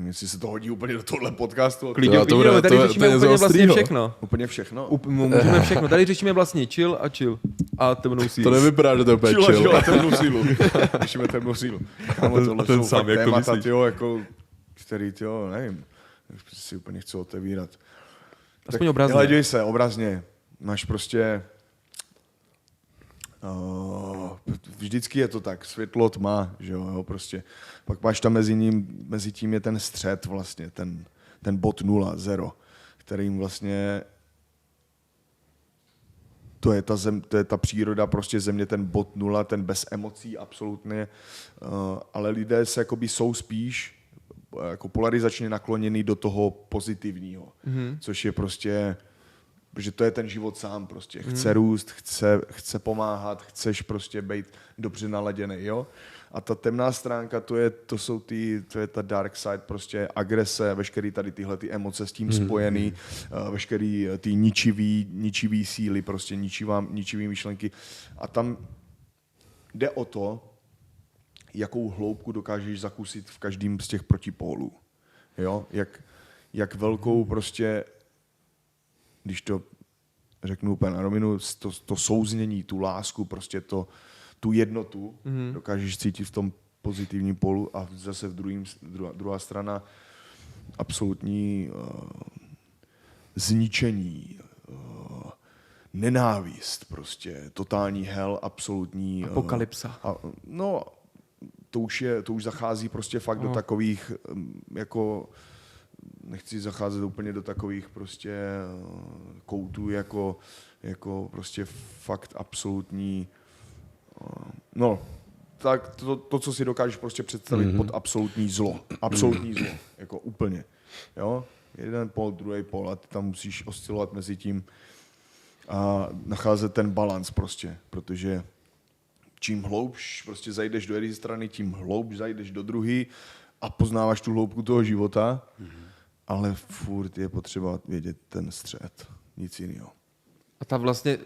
[SPEAKER 1] jestli se to hodí úplně do tohle podcastu.
[SPEAKER 2] Klidně, tady řešíme úplně vlastně všechno.
[SPEAKER 1] Úplně všechno?
[SPEAKER 2] Můžeme všechno, tady řešíme vlastně chill a temnou sílu.
[SPEAKER 3] To nevypadá, že to je úplně chill.
[SPEAKER 1] A temnou sílu. Řešíme temnou sílu. A ten sám, jak to myslíš? Jako, který, nevím, si úplně chci otevírat.
[SPEAKER 2] Aspoň obrazně.
[SPEAKER 1] Ale děj se, obrazně. Máš prostě... vždycky je to tak, světlo, tma, že jo, prostě. Pak máš tam mezi tím je ten střed vlastně, ten bod 0, 0, kterým vlastně to je ta příroda, prostě země, ten bod 0, ten bez emocí absolutně, ale lidé se jakoby jsou spíš jako polarizačně nakloněný do toho pozitivního, což je prostě, protože to je ten život sám prostě. Chce růst, chce pomáhat, chceš prostě být dobře naladěný, jo? A ta temná stránka, to je ta dark side, prostě agrese, veškerý tady tyhle ty emoce s tím spojený, veškerý ty ničivý síly, prostě ničivý myšlenky. A tam jde o to, jakou hloubku dokážeš zakusit v každém z těch protipólů. Jo? Jak velkou prostě když to řeknu úplně na rovinu, to souznění, tu lásku, prostě tu jednotu dokážeš cítit v tom pozitivním polu a zase druhá strana absolutní zničení, nenávist, prostě totální hell, absolutní
[SPEAKER 2] Apokalypsa.
[SPEAKER 1] No, to už zachází prostě fakt do takových, jako nechci zacházet úplně do takových prostě koutů, jako prostě fakt absolutní, no, tak to co si dokážeš prostě představit pod absolutní zlo, jako úplně, jo, jeden pol, druhý pol a ty tam musíš oscilovat mezi tím a nacházet ten balans prostě, protože čím hloubš prostě zajdeš do jedné strany, tím hloubš zajdeš do druhé a poznáváš tu hloubku toho života, ale furt je potřeba vědět ten střed, nic jiného.
[SPEAKER 2] A ta vlastně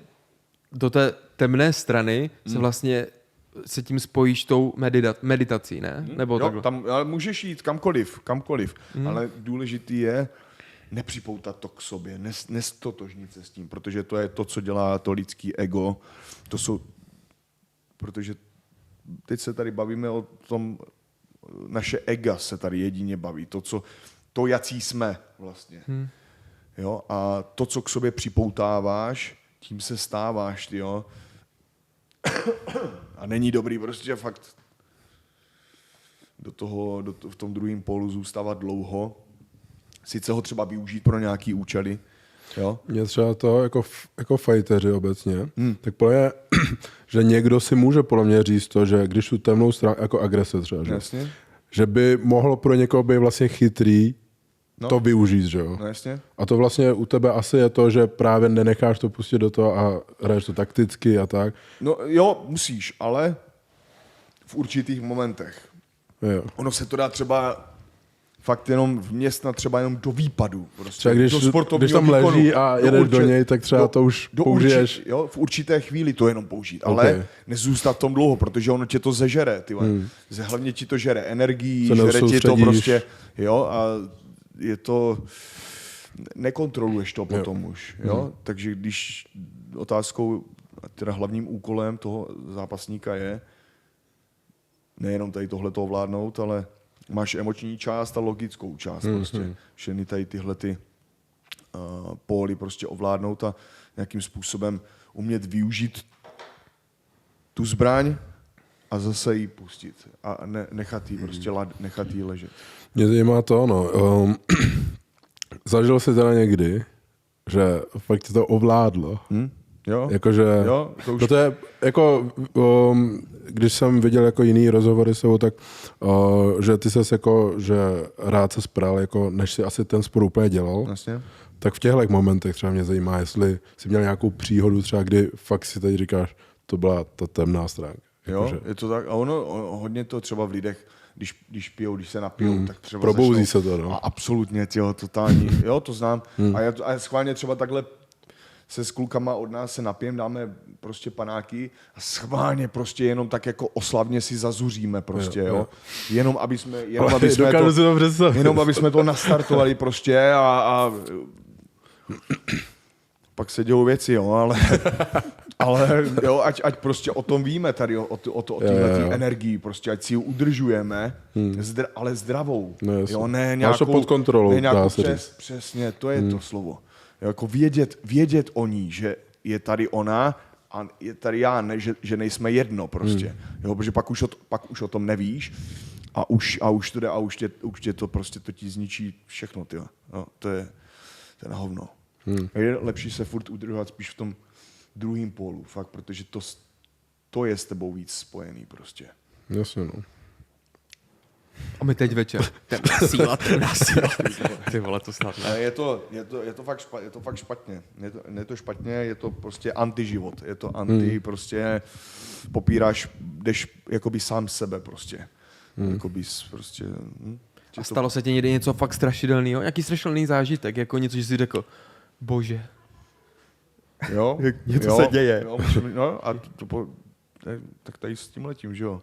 [SPEAKER 2] do té temné strany se vlastně se tím spojíš tou meditací, ne? Nebo
[SPEAKER 1] jo, tam ale můžeš jít kamkoliv, ale důležitý je nepřipoutat to k sobě, nestotožnit se s tím, protože to je to, co dělá to lidský ego. Protože teď se tady bavíme o tom, naše ega se tady jedině baví, to jací jsme vlastně. Jo? A to, co k sobě připoutáváš, tím se stáváš, jo. A není dobrý prostě fakt v tom druhém pólu zůstávat dlouho. Sice ho třeba využít pro nějaký účely. Jo?
[SPEAKER 3] Mě třeba to jako fighteři obecně, tak podle mě, že někdo si může podle mě říct to, že když tu temnou stranu, jako agrese třeba, že by mohlo pro někoho být vlastně chytrý to využít, že jo?
[SPEAKER 1] No jasně.
[SPEAKER 3] A to vlastně u tebe asi je to, že právě nenecháš to pustit do toho a hraješ to takticky a tak.
[SPEAKER 1] No jo, musíš, ale v určitých momentech.
[SPEAKER 3] Jo.
[SPEAKER 1] Ono se to dá třeba fakt jenom vměstnat třeba jenom do výpadu. Prostě,
[SPEAKER 3] třeba když tam
[SPEAKER 1] výkonu,
[SPEAKER 3] leží a jedeš do něj, tak třeba to už použiješ.
[SPEAKER 1] Jo, v určité chvíli to jenom použít, ale nezůstat v tom dlouho, protože ono tě to zežere. Hlavně ti to žere energii, žere ti to prostě, jo, a je to, nekontroluješ to potom už, jo, takže když otázkou, teda hlavním úkolem toho zápasníka je nejenom tady tohleto ovládnout, ale máš emoční část a logickou část prostě. Všechny tady tyhle póly prostě ovládnout a nějakým způsobem umět využít tu zbraň a zase ji pustit a nechat jí prostě nechat jí ležet.
[SPEAKER 3] Mě zajímá to, zažil jsi teda někdy, že fakt tě to ovládlo.
[SPEAKER 1] Jo?
[SPEAKER 3] Jakože,
[SPEAKER 1] jo,
[SPEAKER 3] to je jako, když jsem viděl jako jiný rozhovory s tebou, tak že ty ses jako, že rád se spral, jako než si asi ten sport úplně dělal.
[SPEAKER 1] Jasně.
[SPEAKER 3] Tak v těchto momentech třeba mě zajímá, jestli jsi měl nějakou příhodu třeba, kdy fakt si teď říkáš, to byla ta temná stránka.
[SPEAKER 1] Jo,
[SPEAKER 3] jakože.
[SPEAKER 1] je to tak. A ono hodně to třeba v lidech, když pijou, když se napijou, tak třeba
[SPEAKER 3] probouzí se to, no.
[SPEAKER 1] A absolutně, totální. Jo, to znám. A schválně třeba takhle se s klukama od nás se napijem, dáme prostě panáky a schválně prostě jenom tak jako oslavně si zazuříme prostě, jo. Jenom aby jsme to nastartovali prostě a pak se dělou věci, jo, ale jo, ať prostě o tom víme tady, o téhle energii, prostě ať si ji udržujeme, ale zdravou.
[SPEAKER 3] No,
[SPEAKER 1] jo, ne nějakou,
[SPEAKER 3] pod kontrolou,
[SPEAKER 1] ne nějakou přesně, to je to slovo. Jo, jako vědět o ní, že je tady ona a je tady já, ne, že nejsme jedno prostě. Jo, protože pak už o tom nevíš a už to jde a už tě to prostě to ti zničí všechno, tyjo. Jo, to je na hovno. Je lepší se furt udržovat spíš v tom druhém pólu, fakt, protože to je s tebou víc spojený prostě.
[SPEAKER 3] Jasně, no.
[SPEAKER 2] A my teď večer. Temná síla. Ty vole, to snad ne.
[SPEAKER 1] Je to fakt špatně. Je to špatně, je to prostě antiživot. Je to prostě popíráš, jdeš jakoby sám sebe prostě. Jakoby prostě...
[SPEAKER 2] A stalo se ti někdy něco fakt strašidelného? Jaký strašidelný zážitek? Jako něco, že jsi řekl, bože.
[SPEAKER 1] Jo?
[SPEAKER 2] Něco se děje.
[SPEAKER 1] Jo, no a tak tady s tím letím, že jo.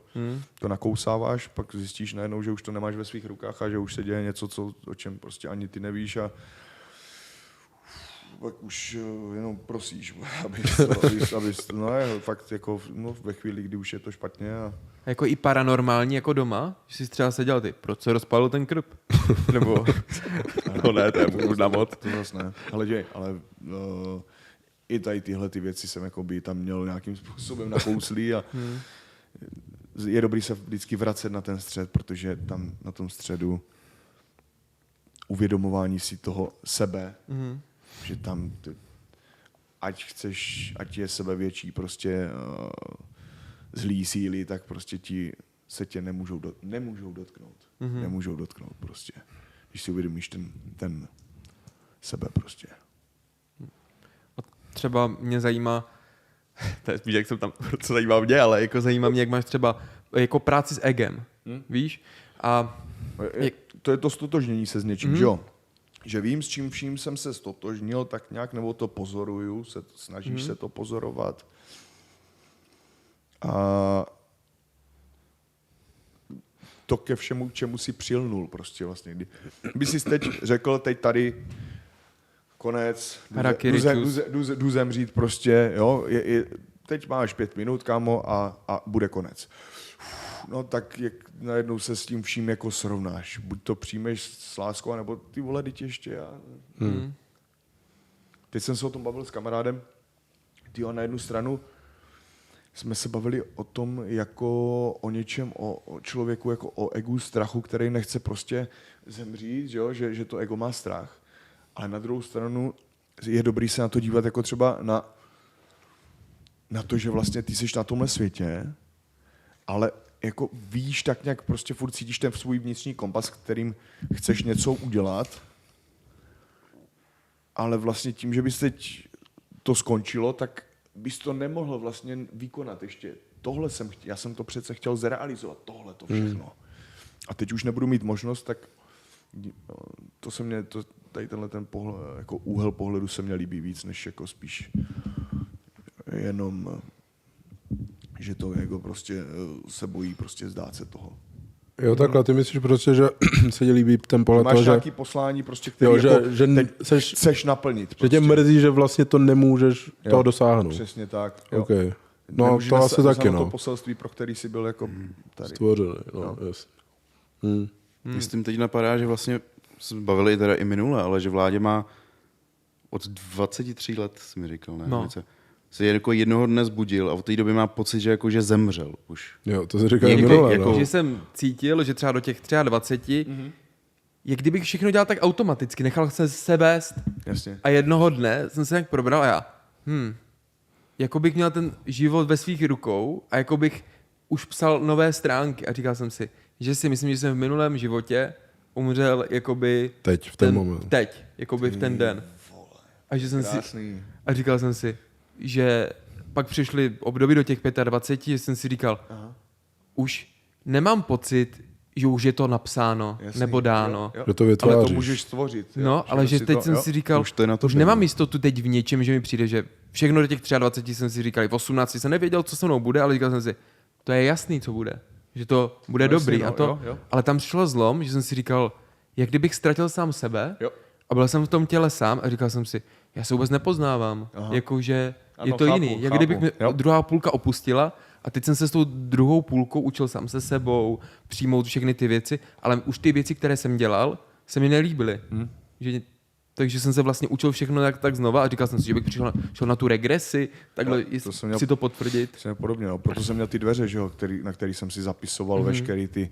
[SPEAKER 1] To nakousáváš, pak zjistíš najednou, že už to nemáš ve svých rukách a že už se děje něco, o čem prostě ani ty nevíš a pak už jenom prosíš, abys fakt jako ve chvíli, kdy už je to špatně. A
[SPEAKER 2] jako i paranormální jako doma, že jsi třeba seděl ty, proč se rozpálil ten krb? Nebo, no ne, to je možná moc.
[SPEAKER 1] To zase ne. Ale i tady tyhle ty věci jsem jako by tam měl nějakým způsobem nakouslý a je dobrý se vždycky vracet na ten střed, protože tam na tom středu uvědomování si toho sebe, že tam ať je sebe větší prostě zlý síly, tak prostě se tě nemůžou dotknout. Nemůžou dotknout prostě. Když si uvědomíš ten sebe prostě.
[SPEAKER 2] Třeba mě zajímá, to je spíš, jak jsem tam, co zajímá mě, ale jako zajímá mě, jak máš třeba jako práci s egem, víš? A
[SPEAKER 1] to je to stotožnění se s něčím, že jo? Že vím, s čím vším jsem se stotožnil, tak nějak, nebo to pozoruju, snažíš se to pozorovat. A to ke všemu, čemu si přilnul prostě vlastně. Kdyby jsi teď řekl, teď tady konec, jdu zemřít prostě, jo, teď máš 5 minut, kámo, a bude konec. No tak najednou se s tím vším jako srovnáš. Buď to přijmeš s láskou, nebo ty vole, teď ještě. Teď jsem se o tom bavil s kamarádem, na jednu stranu jsme se bavili o tom jako o něčem, o člověku, jako o egu, strachu, který nechce prostě zemřít, že to ego má strach. Ale na druhou stranu je dobrý se na to dívat jako třeba na to, že vlastně ty jsi na tomhle světě, ale jako víš, tak nějak prostě furt cítíš ten svůj vnitřní kompas, kterým chceš něco udělat, ale vlastně tím, že bys teď to skončilo, tak bys to nemohl vlastně vykonat ještě. Já jsem to přece chtěl zrealizovat, tohle to všechno. A teď už nebudu mít možnost, tak tady tenhle ten jako úhel pohledu se mně líbí víc, než jako spíš jenom, že to ego prostě se bojí prostě vzdát se toho.
[SPEAKER 3] Jo, takhle, ty myslíš prostě, že se ti líbí ten pohled
[SPEAKER 1] máš
[SPEAKER 3] toho, že...
[SPEAKER 1] nějaký poslání prostě, který chceš naplnit. Prostě.
[SPEAKER 3] Že tě mrzí, že vlastně to nemůžeš toho dosáhnout.
[SPEAKER 1] Přesně tak. Jo.
[SPEAKER 3] Okay. No, to asi taky, no.
[SPEAKER 1] To poselství, pro který jsi byl jako tady.
[SPEAKER 3] Stvořený, no. Yes.
[SPEAKER 4] Myslím, teď napadá, že vlastně jsme bavili teda i minule, ale že Vládě má od 23 let, jsi mi říkal, ne?
[SPEAKER 2] No.
[SPEAKER 4] Se jako jednoho dne zbudil a od té doby má pocit, že jako že zemřel už.
[SPEAKER 3] Jo, to se říká minule,
[SPEAKER 2] jako,
[SPEAKER 3] no.
[SPEAKER 2] Že jsem cítil, že třeba do těch 23, jak kdybych všechno dělal tak automaticky, nechal jsem se vést.
[SPEAKER 1] Jasně.
[SPEAKER 2] A jednoho dne jsem se nějak probral a já, jako bych měl ten život ve svých rukou a jako bych už psal nové stránky a říkal jsem si, že si myslím, že jsem v minulém životě umřel jakoby...
[SPEAKER 3] Teď, v ten moment.
[SPEAKER 2] Teď, jakoby v ten den. A že jsem a říkal jsem si, že pak přišly období do těch 25, že jsem si říkal, už nemám pocit, že už je to napsáno, nebo dáno.
[SPEAKER 3] Že to vytváříš.
[SPEAKER 1] Ale to můžeš stvořit.
[SPEAKER 2] No, ale že teď jsem si říkal, už nemám jistotu teď v něčem, že mi přijde, že všechno do těch 23 jsem si říkal, v 18 jsem nevěděl, co se mnou bude, ale říkal jsem si, to je jasný, co bude. Že to bude dobrý. A to, ale tam přišlo zlom, že jsem si říkal, jak kdybych ztratil sám sebe a byl jsem v tom těle sám a říkal jsem si, já se vůbec nepoznávám. Jakože je to jiný. Jak kdybych mě druhá půlka opustila a teď jsem se s tou druhou půlkou učil sám se sebou, přijmout všechny ty věci, ale už ty věci, které jsem dělal, se mi nelíbily. Takže jsem se vlastně učil všechno tak znova a říkal jsem si, že bych šel na tu regresi, takhle si to potvrdit.
[SPEAKER 1] Podobně, no. Proto jsem měl ty dveře, že jo, na který jsem si zapisoval veškeré ty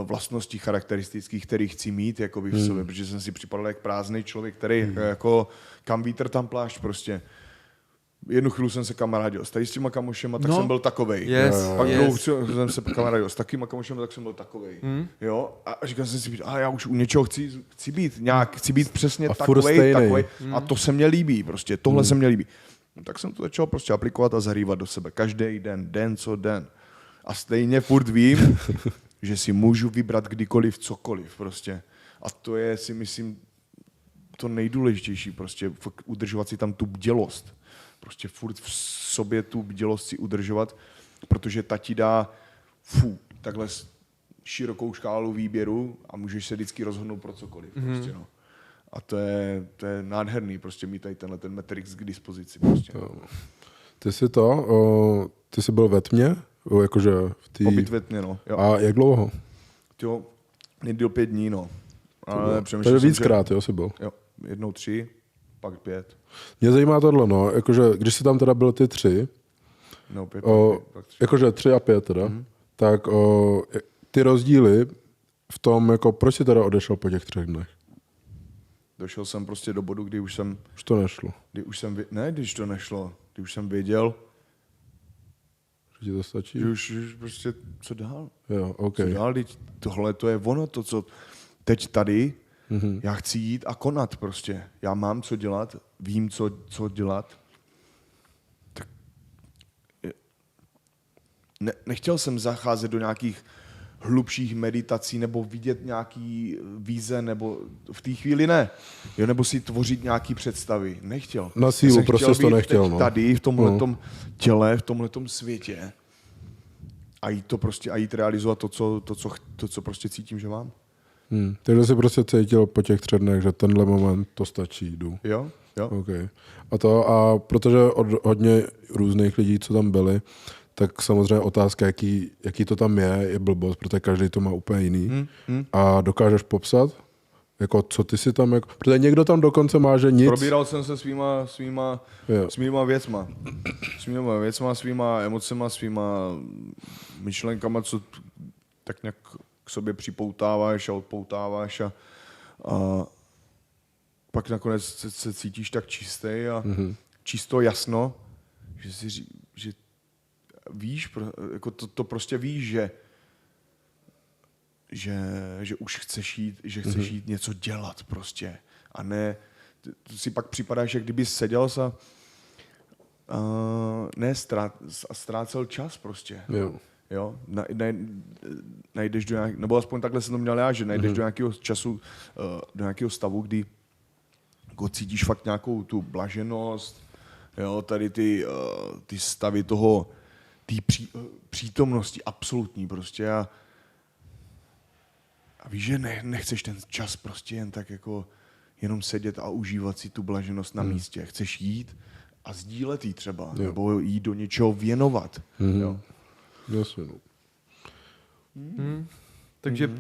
[SPEAKER 1] vlastnosti charakteristické, které chci mít jakoby v sobě, protože jsem si připadal jak prázdný člověk, který jako kam vítr, tam plášť prostě. Jednu chvíli jsem se kamarádil s těma kamošema, tak jsem byl takovej. Pak dlouho jsem se kamarádil s takýma kamošema, tak jsem byl takovej. Jo? A říkal jsem si, já už u něčeho chci být nějak, chci být přesně takovej. A to se mně líbí prostě, tohle se mně líbí. No, tak jsem to začal prostě aplikovat a zahrývat do sebe. Každý den co den. A stejně furt vím, že si můžu vybrat kdykoliv, cokoliv prostě. A to je, si myslím, to nejdůležitější prostě, udržovat si tam tu bdělost. Prostě furt v sobě tu bdělost si udržovat, protože ta ti dá takhle širokou škálu výběru a můžeš se vždycky rozhodnout pro cokoliv. Prostě, no. A to je nádherný, prostě mít tady tenhle ten Matrix k dispozici. Prostě.
[SPEAKER 3] Ty jsi byl ve tmě? Jakože v tý...
[SPEAKER 1] Pobyt ve tmě, no. Jo.
[SPEAKER 3] A jak dlouho?
[SPEAKER 1] Jo, někdy do 5 dní, no. Ale
[SPEAKER 3] Takže víckrát, jo, jsi byl?
[SPEAKER 1] Jo, 1, 3, pak 5.
[SPEAKER 3] Mě zajímá tohle, no, jakože když jsi tam teda byl ty 3,
[SPEAKER 1] No, 5, pak 3.
[SPEAKER 3] jakože 3 a 5 teda, tak ty rozdíly v tom, jako proč jsi teda odešel po těch 3 dnech?
[SPEAKER 1] Došel jsem prostě do bodu, kdy už jsem...
[SPEAKER 3] Už to nešlo.
[SPEAKER 1] Když to nešlo. Kdy už jsem věděl,
[SPEAKER 3] Že ti to stačí?
[SPEAKER 1] že už prostě co dál.
[SPEAKER 3] Jo, OK.
[SPEAKER 1] Co dál, tohle to je ono, to, co teď tady, já chci jít a konat prostě. Já mám co dělat, vím, co dělat. Tak nechtěl jsem zacházet do nějakých hlubších meditací nebo vidět nějaký víze, nebo v té chvíli ne. Jo, nebo si tvořit nějaký představy. Nechtěl.
[SPEAKER 3] Na sílu prostě jsi to nechtěl. No.
[SPEAKER 1] Tady, v tomhletom těle, v tomhletom světě a jít realizovat to, co prostě cítím, že mám.
[SPEAKER 3] Takže jsi prostě cítil po těch 3 dnech, že tenhle moment to stačí, jdu.
[SPEAKER 1] Jo.
[SPEAKER 3] Okay. A protože od hodně různých lidí, co tam byli, tak samozřejmě otázka, jaký to tam je blbost, protože každý to má úplně jiný. A dokážeš popsat, jako co ty si tam, jako, protože někdo tam dokonce má, že nic.
[SPEAKER 1] Probíral jsem se svýma věcma. Svýma emocema, svýma myšlenkama, co tak nějak k sobě připoutáváš a odpoutáváš a pak nakonec se cítíš tak čistý a čisto jasno, že víš, jako to prostě víš, že už chceš jít něco dělat prostě. A ne, to si pak připadá, že kdyby seděl a ztrácel čas prostě. Jo? Najdeš do nějak, nebo aspoň takhle jsem to měl já, že najdeš do nějakého času, do nějakého stavu, kdy jako cítíš fakt nějakou tu blaženost, jo? Tady ty stavy toho té přítomnosti absolutní prostě a víš, že nechceš ten čas prostě jen tak jako jenom sedět a užívat si tu blaženost na místě. Chceš jít a sdílet jí třeba, nebo jít do něčeho věnovat. Jo.
[SPEAKER 3] Jasně, no.
[SPEAKER 2] Takže,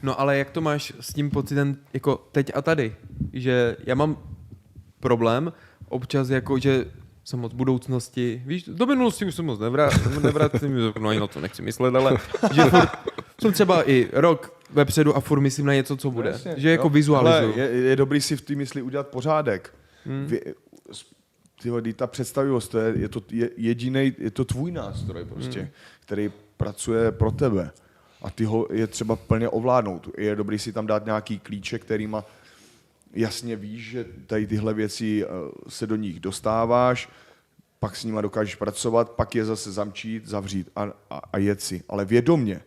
[SPEAKER 2] no ale jak to máš s tím pocitem jako teď a tady? Že já mám problém občas jako, že jsem moc budoucnosti, víš, do minulosti už jsem moc nevrátím, no ani na to nechci myslet, ale že furt, jsem třeba i rok vepředu a furt myslím na něco, co bude. Jasně, že jako vizualizuju.
[SPEAKER 1] Je dobrý si v té mysli udělat pořádek. Ta představivost, je to tvůj nástroj prostě, který pracuje pro tebe. A ty ho je třeba plně ovládnout. Je dobrý si tam dát nějaký klíče, kterýma jasně víš, že tady tyhle věci se do nich dostáváš, pak s nima dokážeš pracovat, pak je zase zamčít, zavřít a jet si. Ale vědomně.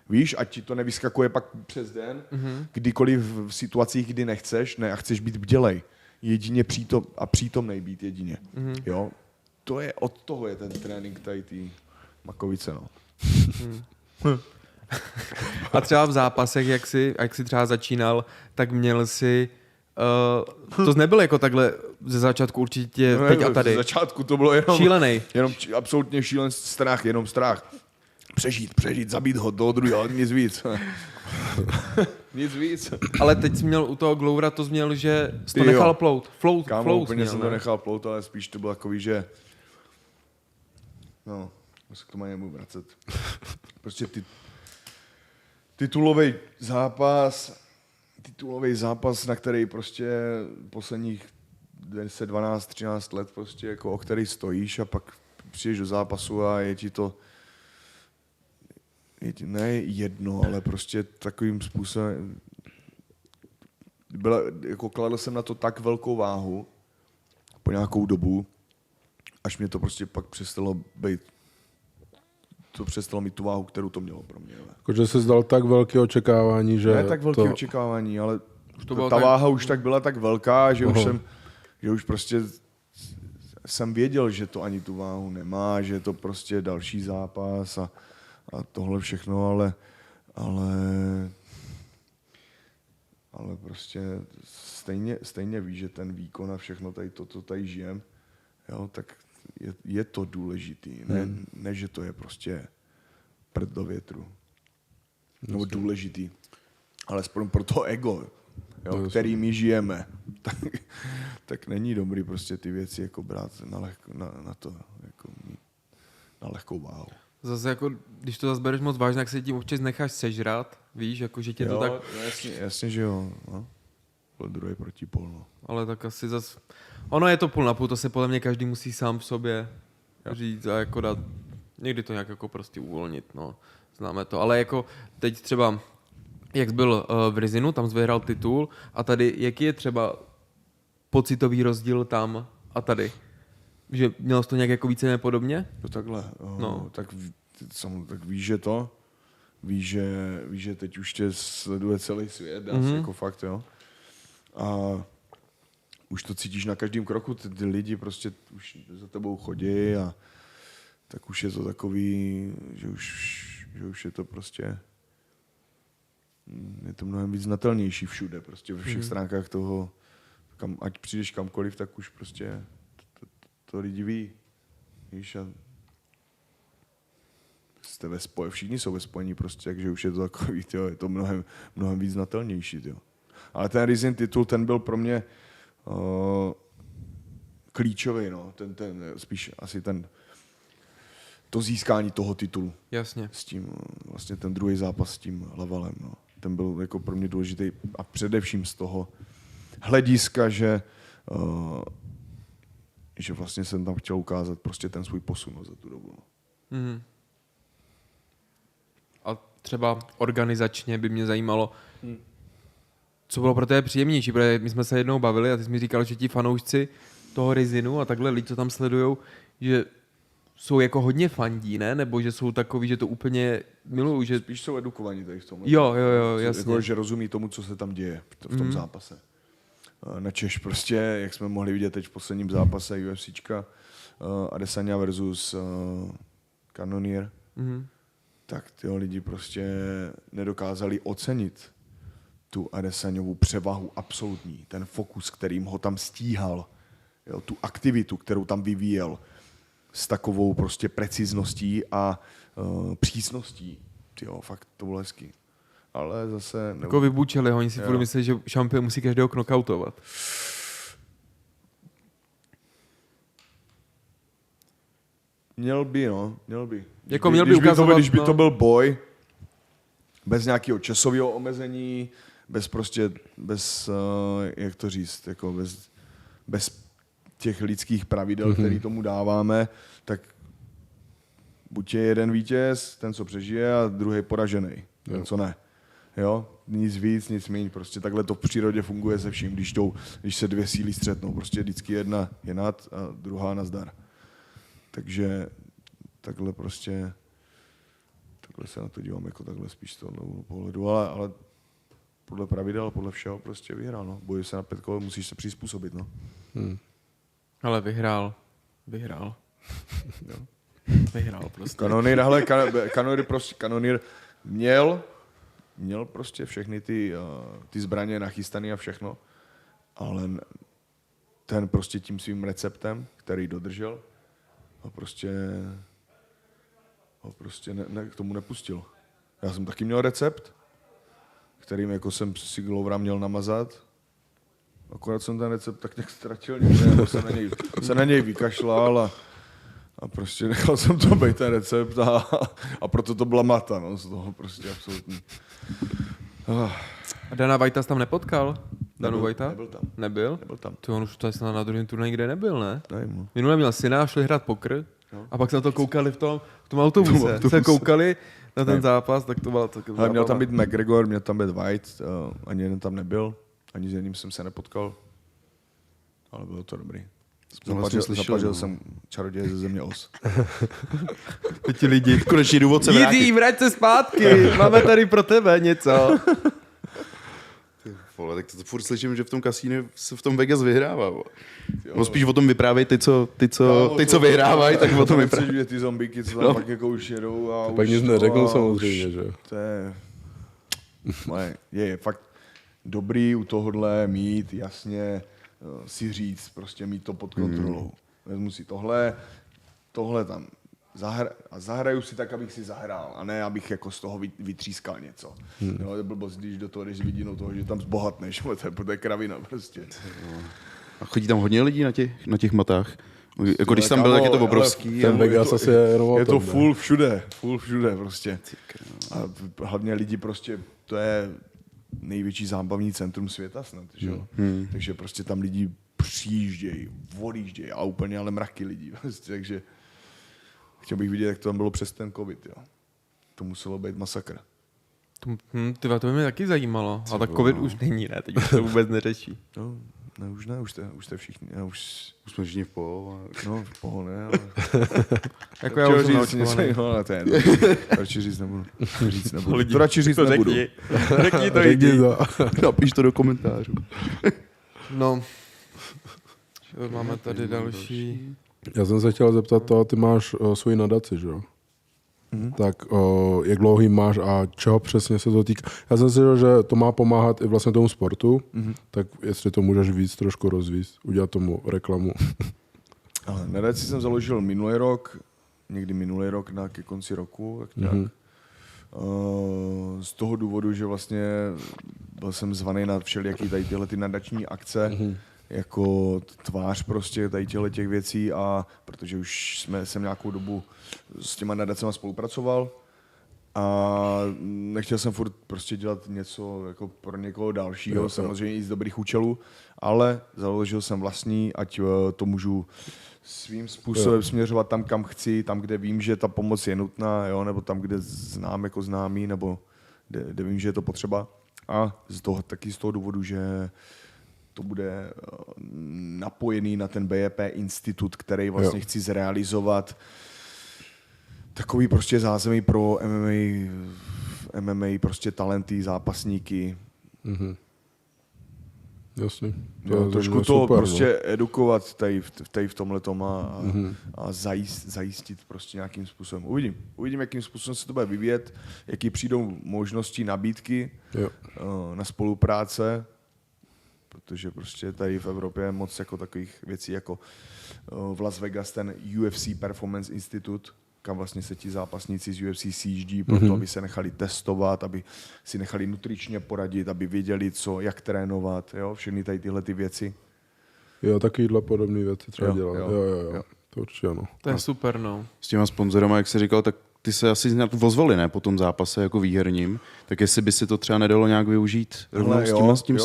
[SPEAKER 1] Víš, ať ti to nevyskakuje pak přes den, kdykoliv v situacích, kdy nechceš, a chceš být bdělej. Jedině přítomnej být jedině. Jo? Od toho je ten trénink tady tý makovice, no.
[SPEAKER 2] A třeba v zápasech, jak jsi třeba začínal, tak měl si to nebylo jako takhle ze začátku určitě teď a tady.
[SPEAKER 1] Ze začátku to bylo jenom
[SPEAKER 2] šílený.
[SPEAKER 1] Jenom absolutně šílený strach, jenom strach. Přežít, zabít ho do druhého, nic víc. Nic víc.
[SPEAKER 2] Ale teď jsi měl u toho Gloura, to měl, že jsi to nechal plout.
[SPEAKER 1] Kámo, úplně jsem to nechal plout, ale spíš to bylo takový, že no, se k tomu nebudu vracet. Prostě titulový zápas, na který prostě posledních 10, 12, 13 let prostě jako o který stojíš a pak přijdeš do zápasu a je ti to ne jedno, ale prostě takovým způsobem jako kladl jsem na to tak velkou váhu po nějakou dobu, až mě to prostě pak přestalo mít tu váhu, kterou to mělo pro mě.
[SPEAKER 3] Jakože jsi dal tak velké očekávání, že...
[SPEAKER 1] Ne tak velké očekávání, ale ta váha už tak byla tak velká, že už prostě jsem věděl, že to ani tu váhu nemá, že je to prostě další zápas a tohle všechno, ale prostě stejně ví, že ten výkon a všechno tady to, co tady žijem, jo, tak je to důležitý. Ne, že to je prostě prd do větru. Nebo důležitý. Alespoň pro to ego, jo, který my žijeme. Tak není dobrý prostě ty věci jako brát na to, jako na lehkou váhu.
[SPEAKER 2] Zase jako, když to zase bereš moc vážně, tak se tím občas necháš sežrat, víš, jako že tě to tak...
[SPEAKER 1] Jasně, že jo. No. Byl druhý protipol, no.
[SPEAKER 2] Ale tak asi zase... Ono je to půl na půl, to se podle mě každý musí sám v sobě říct a jako dát... Někdy to nějak jako prostě uvolnit, no. Známe to. Ale jako teď třeba, jak jsi byl v Rizinu, tam jsi vyhrál titul a tady, jaký je třeba pocitový rozdíl tam a tady? Že měl jsi to nějak jako více podobně?
[SPEAKER 1] No takhle, tak víš, že to, víš, že teď už tě sleduje celý svět, jako fakt, jo. A už to cítíš na každém kroku, ty lidi prostě už za tebou chodí a tak už je to takový, že už je to prostě, je to mnohem víc znatelnější všude, prostě ve všech stránkách toho, ať přijdeš kamkoliv, tak už prostě to lidi ví, víš, a jste ve spoje, všichni jsou ve spojení prostě, takže už je to takový, tyjo, je to mnohem víc znatelnější, tyjo. Ale ten Rizin titul, ten byl pro mě klíčový, no, spíš asi to získání toho titulu.
[SPEAKER 2] Jasně.
[SPEAKER 1] S tím, vlastně ten druhý zápas s tím Lavalem, no. Ten byl jako pro mě důležitý a především z toho hlediska, že vlastně jsem tam chtěl ukázat prostě ten svůj posun za tu dobu. No.
[SPEAKER 2] Mm. A třeba organizačně by mě zajímalo, co bylo pro tebe příjemnější, protože my jsme se jednou bavili a ty jsi mi říkal, že ti fanoušci toho Rizinu a takhle lidi, co tam sledujou, že jsou jako hodně fandí, ne? Nebo že jsou takový, že to úplně milují, že...
[SPEAKER 1] Spíš jsou edukovaní tady v tom.
[SPEAKER 2] Jo, jasně.
[SPEAKER 1] Jako, že rozumí tomu, co se tam děje v tom zápase. Na Češ prostě, jak jsme mohli vidět teď v posledním zápase UFCčka, Adesanya versus Cannonier, tak ty lidi prostě nedokázali ocenit tu Adesanyovu převahu absolutní, ten fokus, kterým ho tam stíhal, jo, tu aktivitu, kterou tam vyvíjel s takovou prostě precizností a přísností. Jo, fakt to bylo hezký. Ale zase...
[SPEAKER 2] Jako vybučeli ho, oni si furt myslí, že šampion musí každého knockoutovat.
[SPEAKER 1] Měl by.
[SPEAKER 2] Jako měl by ukazovat...
[SPEAKER 1] Když by to byl boj, bez nějakého časového omezení, bez jak to říct, jako bez těch lidských pravidel, který tomu dáváme, tak buď je jeden vítěz, ten, co přežije, a druhý poražený, ten, co ne. Jo? Nic víc, nic méně. Prostě takhle to v přírodě funguje se vším, když se dvě síly střetnou. Prostě vždycky jedna je nad a druhá nazdar. Takže takhle se na to dívám jako takhle spíš z toho pohledu, ale podle pravidel, podle všeho prostě vyhrál. No. Bojuje se na 5 kol, musíš se přizpůsobit. No.
[SPEAKER 2] Ale vyhrál. Jo. Vyhrál prostě.
[SPEAKER 1] Cannonier měl prostě všechny ty zbraně nachystané a všechno, ale ten prostě tím svým receptem, který dodržel, ho prostě k tomu nepustil. Já jsem taky měl recept, kterým jako jsem si Glovera měl namazat. Akorát jsem ten recept tak nějak ztratil, nebo se na něj vykašlal a prostě nechal jsem to být ten recept a proto to byla mata, no, z toho prostě absolutní.
[SPEAKER 2] A Dana Whitea jsi tam nepotkal? Danu Whitea?
[SPEAKER 1] Nebyl tam.
[SPEAKER 2] Nebyl?
[SPEAKER 1] Nebyl tam.
[SPEAKER 2] To on už to je snad na druhém turnaji, kde nebyl, ne?
[SPEAKER 1] Nevím.
[SPEAKER 2] Minule měl syna, šli hrát pokr a pak se na to koukali v tom autobuse. Se koukali na ten zápas, tak to bylo tak.
[SPEAKER 1] Ale měl tam být McGregor, měl tam být White, ani jeden tam nebyl, ani s jedním jsem se nepotkal, ale bylo to dobrý. Zapažil jsem čaroděje ze země Os.
[SPEAKER 2] Ti lidi.
[SPEAKER 4] Konečný důvod se vrátit.
[SPEAKER 2] Jdi, vrať se zpátky, máme tady pro tebe něco.
[SPEAKER 4] Vole, tak to furt slyším, že v tom kasínu se v tom Vegas vyhrává. No spíš o tom vyprávěj ty, co vyhrávají, tak o tom vyprávěj.
[SPEAKER 1] Ty zombíky, co tam pak jako už jedou a
[SPEAKER 3] pak nic neřekl samozřejmě, že?
[SPEAKER 1] To je fakt, dobrý u tohohle mít jasně si říct, prostě mít to pod kontrolou. Vezmu si tohle tam a zahraju si tak, abych si zahrál, a ne, abych jako z toho vytřískal něco. Jo, je blbost, když do toho jdeš s vidinou toho, že tam zbohatneš, to je kravina prostě.
[SPEAKER 4] A chodí tam hodně lidí na těch matách? Jako když tam byl, tak je to obrovský.
[SPEAKER 3] Ten Vegas asi je jenom
[SPEAKER 1] je to full všude prostě. A hlavně lidi prostě, to je největší zábavní centrum světa snad, že jo? Takže prostě tam lidi přijíždějí, odjíždějí a úplně ale mraky lidí. Prostě, takže chtěl bych vidět, jak to tam bylo přes ten covid, jo. To muselo být masakr.
[SPEAKER 2] To by mě taky zajímalo, ale tak covid už není, ne? Teď už to vůbec neřeší.
[SPEAKER 1] No, ne, už jste všichni, už
[SPEAKER 4] jsme všichni v poho.
[SPEAKER 1] No, v poho, ne, ale...
[SPEAKER 2] Jako já už jsem
[SPEAKER 1] naočkovaný. No, ale to je radši říct nebudu. To radši říct nebudu.
[SPEAKER 2] Řekni to jdi.
[SPEAKER 4] Napiš to do komentářů.
[SPEAKER 2] No, máme tady další.
[SPEAKER 3] Já jsem se chtěl zeptat to, ty máš svoji nadaci, že jo? Tak jak dlouhý máš a čeho přesně se to týká? Já jsem si říkal, že to má pomáhat i vlastně tomu sportu, tak jestli to můžeš víc trošku rozvíct, udělat tomu reklamu.
[SPEAKER 1] Ale nadaci jsem založil někdy minulý rok ke konci roku, tak nějak. Z toho důvodu, že vlastně byl jsem zvaný na všelijaký tady tyhle ty nadační akce, jako tvář prostě tady těch věcí, a protože už jsem nějakou dobu s těma nadacema spolupracoval a nechtěl jsem furt prostě dělat něco jako pro někoho dalšího, samozřejmě i z dobrých účelů, ale založil jsem vlastní, ať to můžu svým způsobem směřovat tam, kam chci, tam, kde vím, že ta pomoc je nutná, jo, nebo tam, kde znám jako známý, nebo kde vím, že je to potřeba. A taky z toho důvodu, že to bude napojený na ten BJP institut, který vlastně chci zrealizovat. Takový prostě zázemí pro MMA prostě talenty, zápasníky.
[SPEAKER 3] Jasně.
[SPEAKER 1] Trošku to super, prostě edukovat tady v tomhletom a zajistit prostě nějakým způsobem. Uvidím, jakým způsobem se to bude vyvíjet, jaký přijdou možnosti, nabídky na spolupráce, protože prostě tady v Evropě je moc jako takových věcí, jako v Las Vegas ten UFC Performance Institute, kam vlastně se ti zápasníci z UFC sjíždí, proto aby se nechali testovat, aby si nechali nutričně poradit, aby věděli, jak trénovat, jo, všechny tady tyhle ty věci.
[SPEAKER 3] Jo, takovýhle podobné věci třeba dělat. Jo. To určitě ano.
[SPEAKER 2] To je super, no.
[SPEAKER 4] S těma sponzorama, jak jsi říkal, tak ty se asi ozvali, ne, po tom zápase jako výherním, tak jestli by si to třeba nedalo nějak využít rovnou s tím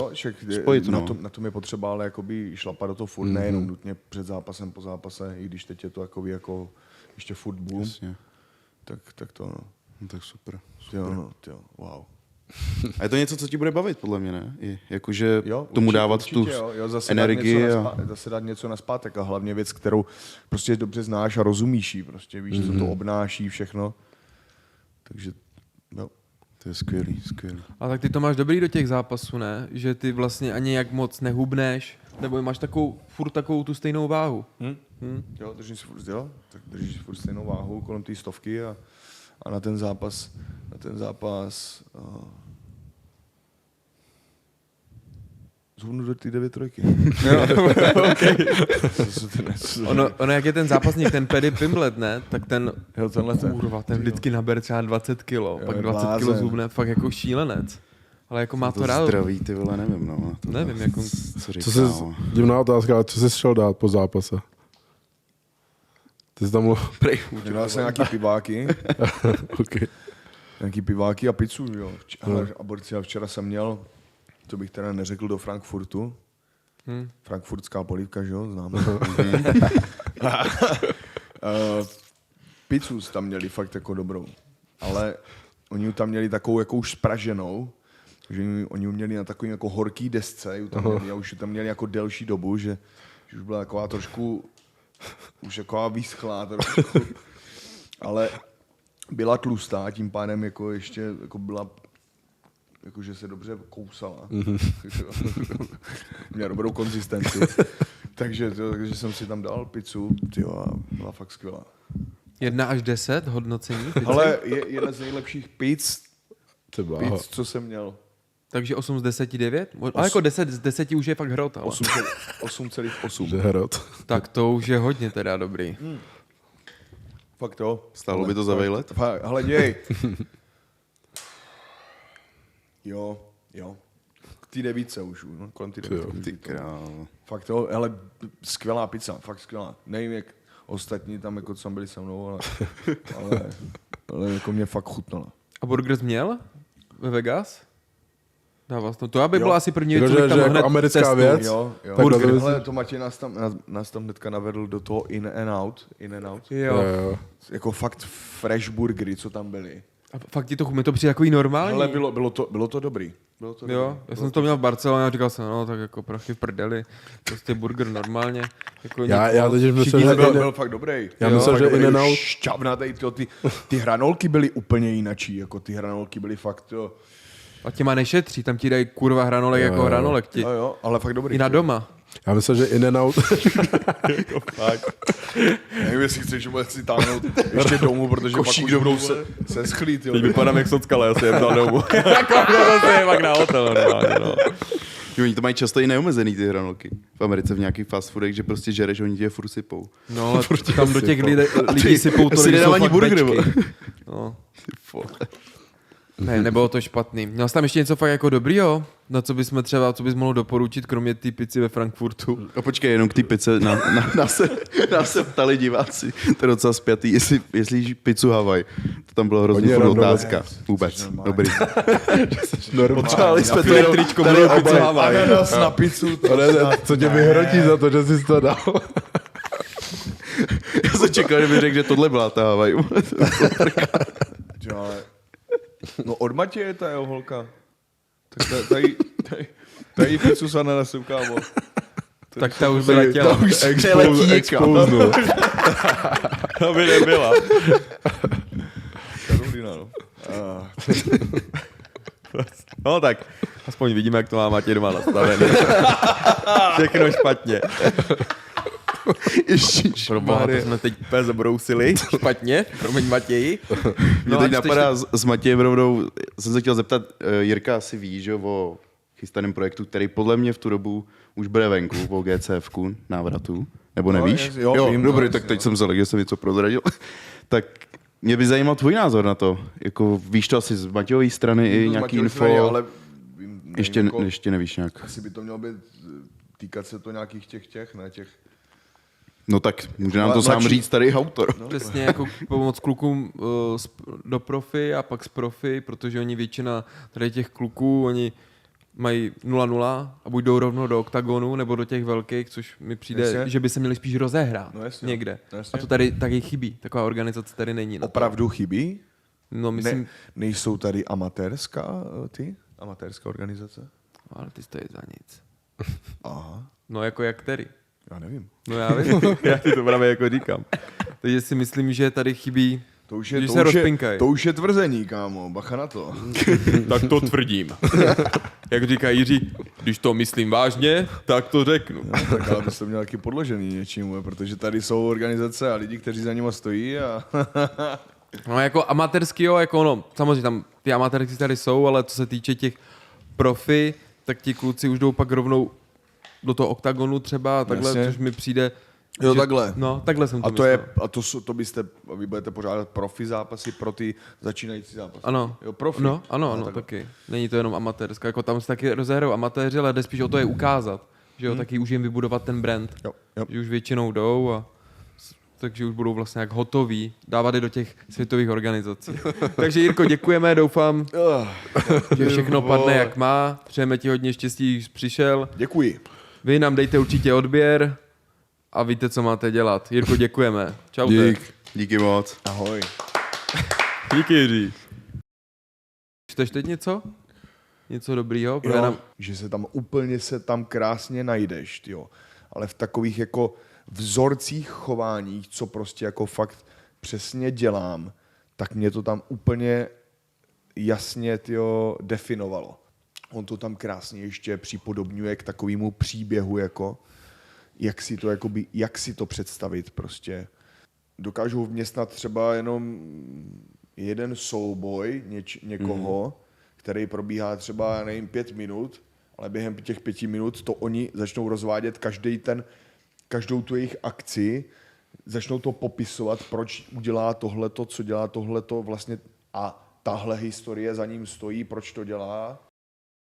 [SPEAKER 4] spojit,
[SPEAKER 1] na tom je potřeba, ale jakoby šlapat do toho furt, nejenom nutně před zápasem, po zápase, i když teď je to jako ještě furt boom, tak to no.
[SPEAKER 4] No tak super.
[SPEAKER 1] Jo, wow.
[SPEAKER 4] A je to něco, co ti bude bavit, podle mě, ne? Jakože tomu dávat tu energii.
[SPEAKER 1] Zase dát něco naspátek a hlavně věc, kterou prostě dobře znáš a rozumíš jí, prostě víš, co to obnáší, všechno. Takže, jo.
[SPEAKER 4] To je skvělý.
[SPEAKER 2] A tak ty to máš dobrý do těch zápasů, ne? Že ty vlastně ani jak moc nehubneš, nebo máš furt takovou tu stejnou váhu.
[SPEAKER 1] Jo, držíš si furt stejnou váhu kolem té 100 a na ten zápas zhubnu do té 9-3.
[SPEAKER 2] Ono, jak je ten zápasník, ten Paddy Pimblett, ne? Tak ten vždycky nabere třeba 20 kilo, pak 20 kilo zhubne, fakt jako šílenec. Ale jako má to rád.
[SPEAKER 4] Zdraví, ty vole, nevím, no.
[SPEAKER 2] Nevím, jako...
[SPEAKER 3] Divná otázka, ale co jsi šel dát po zápase? Ty jsi tam
[SPEAKER 1] dal jsem nějaký piváky.
[SPEAKER 3] Okay.
[SPEAKER 1] Nějaký piváky a pizzu, jo. A včera jsem měl, to bych teda neřekl, do Frankfurtu. Frankfurtská polívka, že jo, známe. Pizzu tam měli fakt jako dobrou. Ale oni tam měli takovou jako už spraženou, že oni měli na takový jako horký desce, a už tam měli jako delší dobu, že už byla taková trošku, už taková vyschlá trošku, ale byla tlustá, tím pádem jako ještě jako byla, jakože se dobře kousala. Měla dobrou konzistenci. takže jsem si tam dal pizzu, a byla fakt skvělá.
[SPEAKER 2] 1 až 10 hodnocení?
[SPEAKER 1] Ale je jedna z nejlepších pizz, co jsem měl.
[SPEAKER 2] Takže 8 z 10, 9? Ale jako 10 z 10 už je fakt hrot. Ale.
[SPEAKER 1] 8,8.
[SPEAKER 3] Že hrot.
[SPEAKER 2] Tak to už je hodně teda dobrý.
[SPEAKER 1] Fakt jo.
[SPEAKER 4] Stálo by to za vejlet?
[SPEAKER 1] Hele, děj. Jo. K té devíce už, no, kolem té devíce.
[SPEAKER 4] Ty král.
[SPEAKER 1] Fakt jo, hele, skvělá pizza, fakt skvělá. Nevím, jak ostatní tam, jako co byli se mnou, ale jako mě fakt chutnala.
[SPEAKER 2] A burger jsi měl ve Vegas? Dával to. To aby
[SPEAKER 1] Jo.
[SPEAKER 2] bylo asi první věc,
[SPEAKER 3] Jako,
[SPEAKER 2] co bych tam
[SPEAKER 3] že jako
[SPEAKER 2] hned
[SPEAKER 3] americká
[SPEAKER 2] cestnul.
[SPEAKER 3] věc?
[SPEAKER 1] Jo.
[SPEAKER 3] Tak
[SPEAKER 1] Burger.
[SPEAKER 3] to
[SPEAKER 1] Hele, to Matěj nás tam hnedka navedl do toho In and Out.
[SPEAKER 2] Jo.
[SPEAKER 3] Jo.
[SPEAKER 1] Jako fakt fresh burgery, co tam byly.
[SPEAKER 2] A fakt ti to mi to přijde jako i normální.
[SPEAKER 1] Ale bylo to dobrý.
[SPEAKER 2] Jo, já jsem to měl v Barceloně a říkal jsem, no tak jako prachy v prdeli, prostě burger normálně. Jako
[SPEAKER 3] Já teď myslím,
[SPEAKER 2] všichni
[SPEAKER 3] že
[SPEAKER 1] Byl fakt dobrý.
[SPEAKER 3] Já myslel, že In-N-Out...
[SPEAKER 1] Šťavnatej, ty hranolky byly úplně jinačí, jako ty hranolky byly fakt, jo.
[SPEAKER 2] A těma nešetří, tam ti dají kurva hranolek jako hranolek ti.
[SPEAKER 1] Jo, ale fakt dobrý.
[SPEAKER 2] I na doma.
[SPEAKER 3] Já myslel, že In-N-Out...
[SPEAKER 1] Jako fakt. Nevím, jestli chceš vůbec si táhnout ještě domů, protože pak už budou se schlít, jo.
[SPEAKER 2] Teď vypadám jak socka, ale já si jem za domů. Jako to je pak na hotel normálně, no.
[SPEAKER 4] Jo, oni to mají často i neomezený ty hranolky. V Americe v nějakých fast foodech, že prostě žereš, oni tě je furt sypou.
[SPEAKER 2] No, ale tam do těch lidí sypou to,
[SPEAKER 4] si
[SPEAKER 2] lidi jsou
[SPEAKER 4] nedám ani
[SPEAKER 2] fakt
[SPEAKER 4] burger,
[SPEAKER 2] bečky. No. Ne, nebylo to špatný. Měl jsi tam ještě něco fakt jako dobrýho? Na co bys mohl doporučit, kromě té pici ve Frankfurtu?
[SPEAKER 4] A počkej, jenom k té pice, nás se ptali diváci, to je docela spjatý, jestli jíš pizzu Havaj. To tam bylo hrozně furt otázka. Vůbec, dobrý. Potřebovali jsme to jenom
[SPEAKER 2] tričko, bylo pizzu Havaj.
[SPEAKER 1] Ananas na pizzu.
[SPEAKER 3] Co tě vyhrotí za to, že jsi to dal?
[SPEAKER 4] Já jsem čekal, že by řekl, že tohle byla ta Havaj.
[SPEAKER 1] Jo, ale... No od Matěje je ta jeho holka. Tak tady pizzu s ananasem, kámo.
[SPEAKER 2] Tak ta už by letěla.
[SPEAKER 3] Expoznul.
[SPEAKER 2] To by nebyla.
[SPEAKER 1] Karolina, no.
[SPEAKER 2] No tak, aspoň vidíme, jak to má Matěj doma nastavený. Všechno špatně. Proboha, to jsme teď úplně zabrousili. Špatně, promiň Matěji.
[SPEAKER 4] Mě
[SPEAKER 2] a
[SPEAKER 4] teď
[SPEAKER 2] čteš
[SPEAKER 4] napadá s Matějem rovnou, jsem se chtěl zeptat, Jirka asi ví, že o chystaném projektu, který podle mě v tu dobu už bude venku, po GCF-ku, návratu, nebo nevíš?
[SPEAKER 1] Jo, vím,
[SPEAKER 4] dobrý,
[SPEAKER 1] no,
[SPEAKER 4] tak teď
[SPEAKER 1] jo.
[SPEAKER 4] jsem se že jsem něco prozradil. Tak mě by zajímal tvůj názor na to. Jako, víš to asi z Matějové strany i nějaký info?
[SPEAKER 1] Ale nevím,
[SPEAKER 4] Ještě nevíš nějak.
[SPEAKER 1] Asi by to mělo být, týkat se to nějakých těch, ne těch.
[SPEAKER 4] No tak může nám to sám říct tady autor.
[SPEAKER 2] No, přesně jako pomoct klukům do profi a pak z profi, protože oni většina tady těch kluků, oni mají 0-0 a buď jdou rovnou do oktagonu nebo do těch velkých, což mi přijde,
[SPEAKER 1] Jasně.
[SPEAKER 2] že by se měli spíš rozehrát někde.
[SPEAKER 1] Jasně.
[SPEAKER 2] A to tady taky chybí. Taková organizace tady není.
[SPEAKER 1] Opravdu chybí?
[SPEAKER 2] No myslím,
[SPEAKER 1] Nejsou tady amatérská organizace?
[SPEAKER 2] ale ty stojí za nic.
[SPEAKER 1] Aha,
[SPEAKER 2] No jako jak který?
[SPEAKER 1] já nevím.
[SPEAKER 2] No já vím, já ti to právě jako říkám. Takže si myslím, že tady chybí, když se rozpinkají.
[SPEAKER 1] To už je tvrzení, kámo, bacha na to.
[SPEAKER 2] Tak to tvrdím. Jak říká Jiří, když to myslím vážně, tak to řeknu.
[SPEAKER 1] Tak ale to jste měl taky podložený něčím, protože tady jsou organizace a lidi, kteří za nimi stojí a...
[SPEAKER 2] No jako amatérský, jo, jako ono, samozřejmě tam ty amatérský tady jsou, ale co se týče těch profi, tak ti kluci už jdou pak rovnou do toho oktagonu třeba a takhle,
[SPEAKER 1] Jasně.
[SPEAKER 2] což mi přijde...
[SPEAKER 1] Jo,
[SPEAKER 2] že,
[SPEAKER 1] takhle.
[SPEAKER 2] No, takhle jsem to
[SPEAKER 1] A to
[SPEAKER 2] myslel.
[SPEAKER 1] je, vy budete pořádat profi zápasy pro ty začínající zápasy.
[SPEAKER 2] Ano.
[SPEAKER 1] Jo, profi.
[SPEAKER 2] No, ano,
[SPEAKER 1] takhle.
[SPEAKER 2] taky. Není to jenom amatérská, jako tam se taky rozehrajou amatéři, ale jde spíš o to je ukázat, že jo, taky už jim vybudovat ten brand,
[SPEAKER 1] Jo.
[SPEAKER 2] že už většinou jdou a takže už budou vlastně jak hotoví dávat je do těch světových organizací. Takže Jirko, děkujeme, doufám, že všechno padne jak má, přejeme ti hodně štěstí, že jsi přišel.
[SPEAKER 1] Děkuji.
[SPEAKER 2] Vy nám dejte určitě odběr a víte, co máte dělat. Jirko, děkujeme. Čau.
[SPEAKER 4] Díky moc.
[SPEAKER 1] Ahoj.
[SPEAKER 2] Díky, Jiří. Čteš teď něco? Něco dobrýho?
[SPEAKER 1] Jo, že se tam krásně najdeš, tyjo. Ale v takových jako vzorcích chování, co prostě jako fakt přesně dělám, tak mě to tam úplně jasně definovalo. On to tam krásně ještě připodobňuje k takovému příběhu, jako jak si to představit prostě. Dokážu vměstnat třeba jenom jeden souboj někoho, který probíhá třeba, nevím, 5 minut, ale během těch 5 minut to oni začnou rozvádět každou tu jejich akci, začnou to popisovat, proč udělá tohleto, co dělá tohleto vlastně a tahle historie za ním stojí, proč to dělá.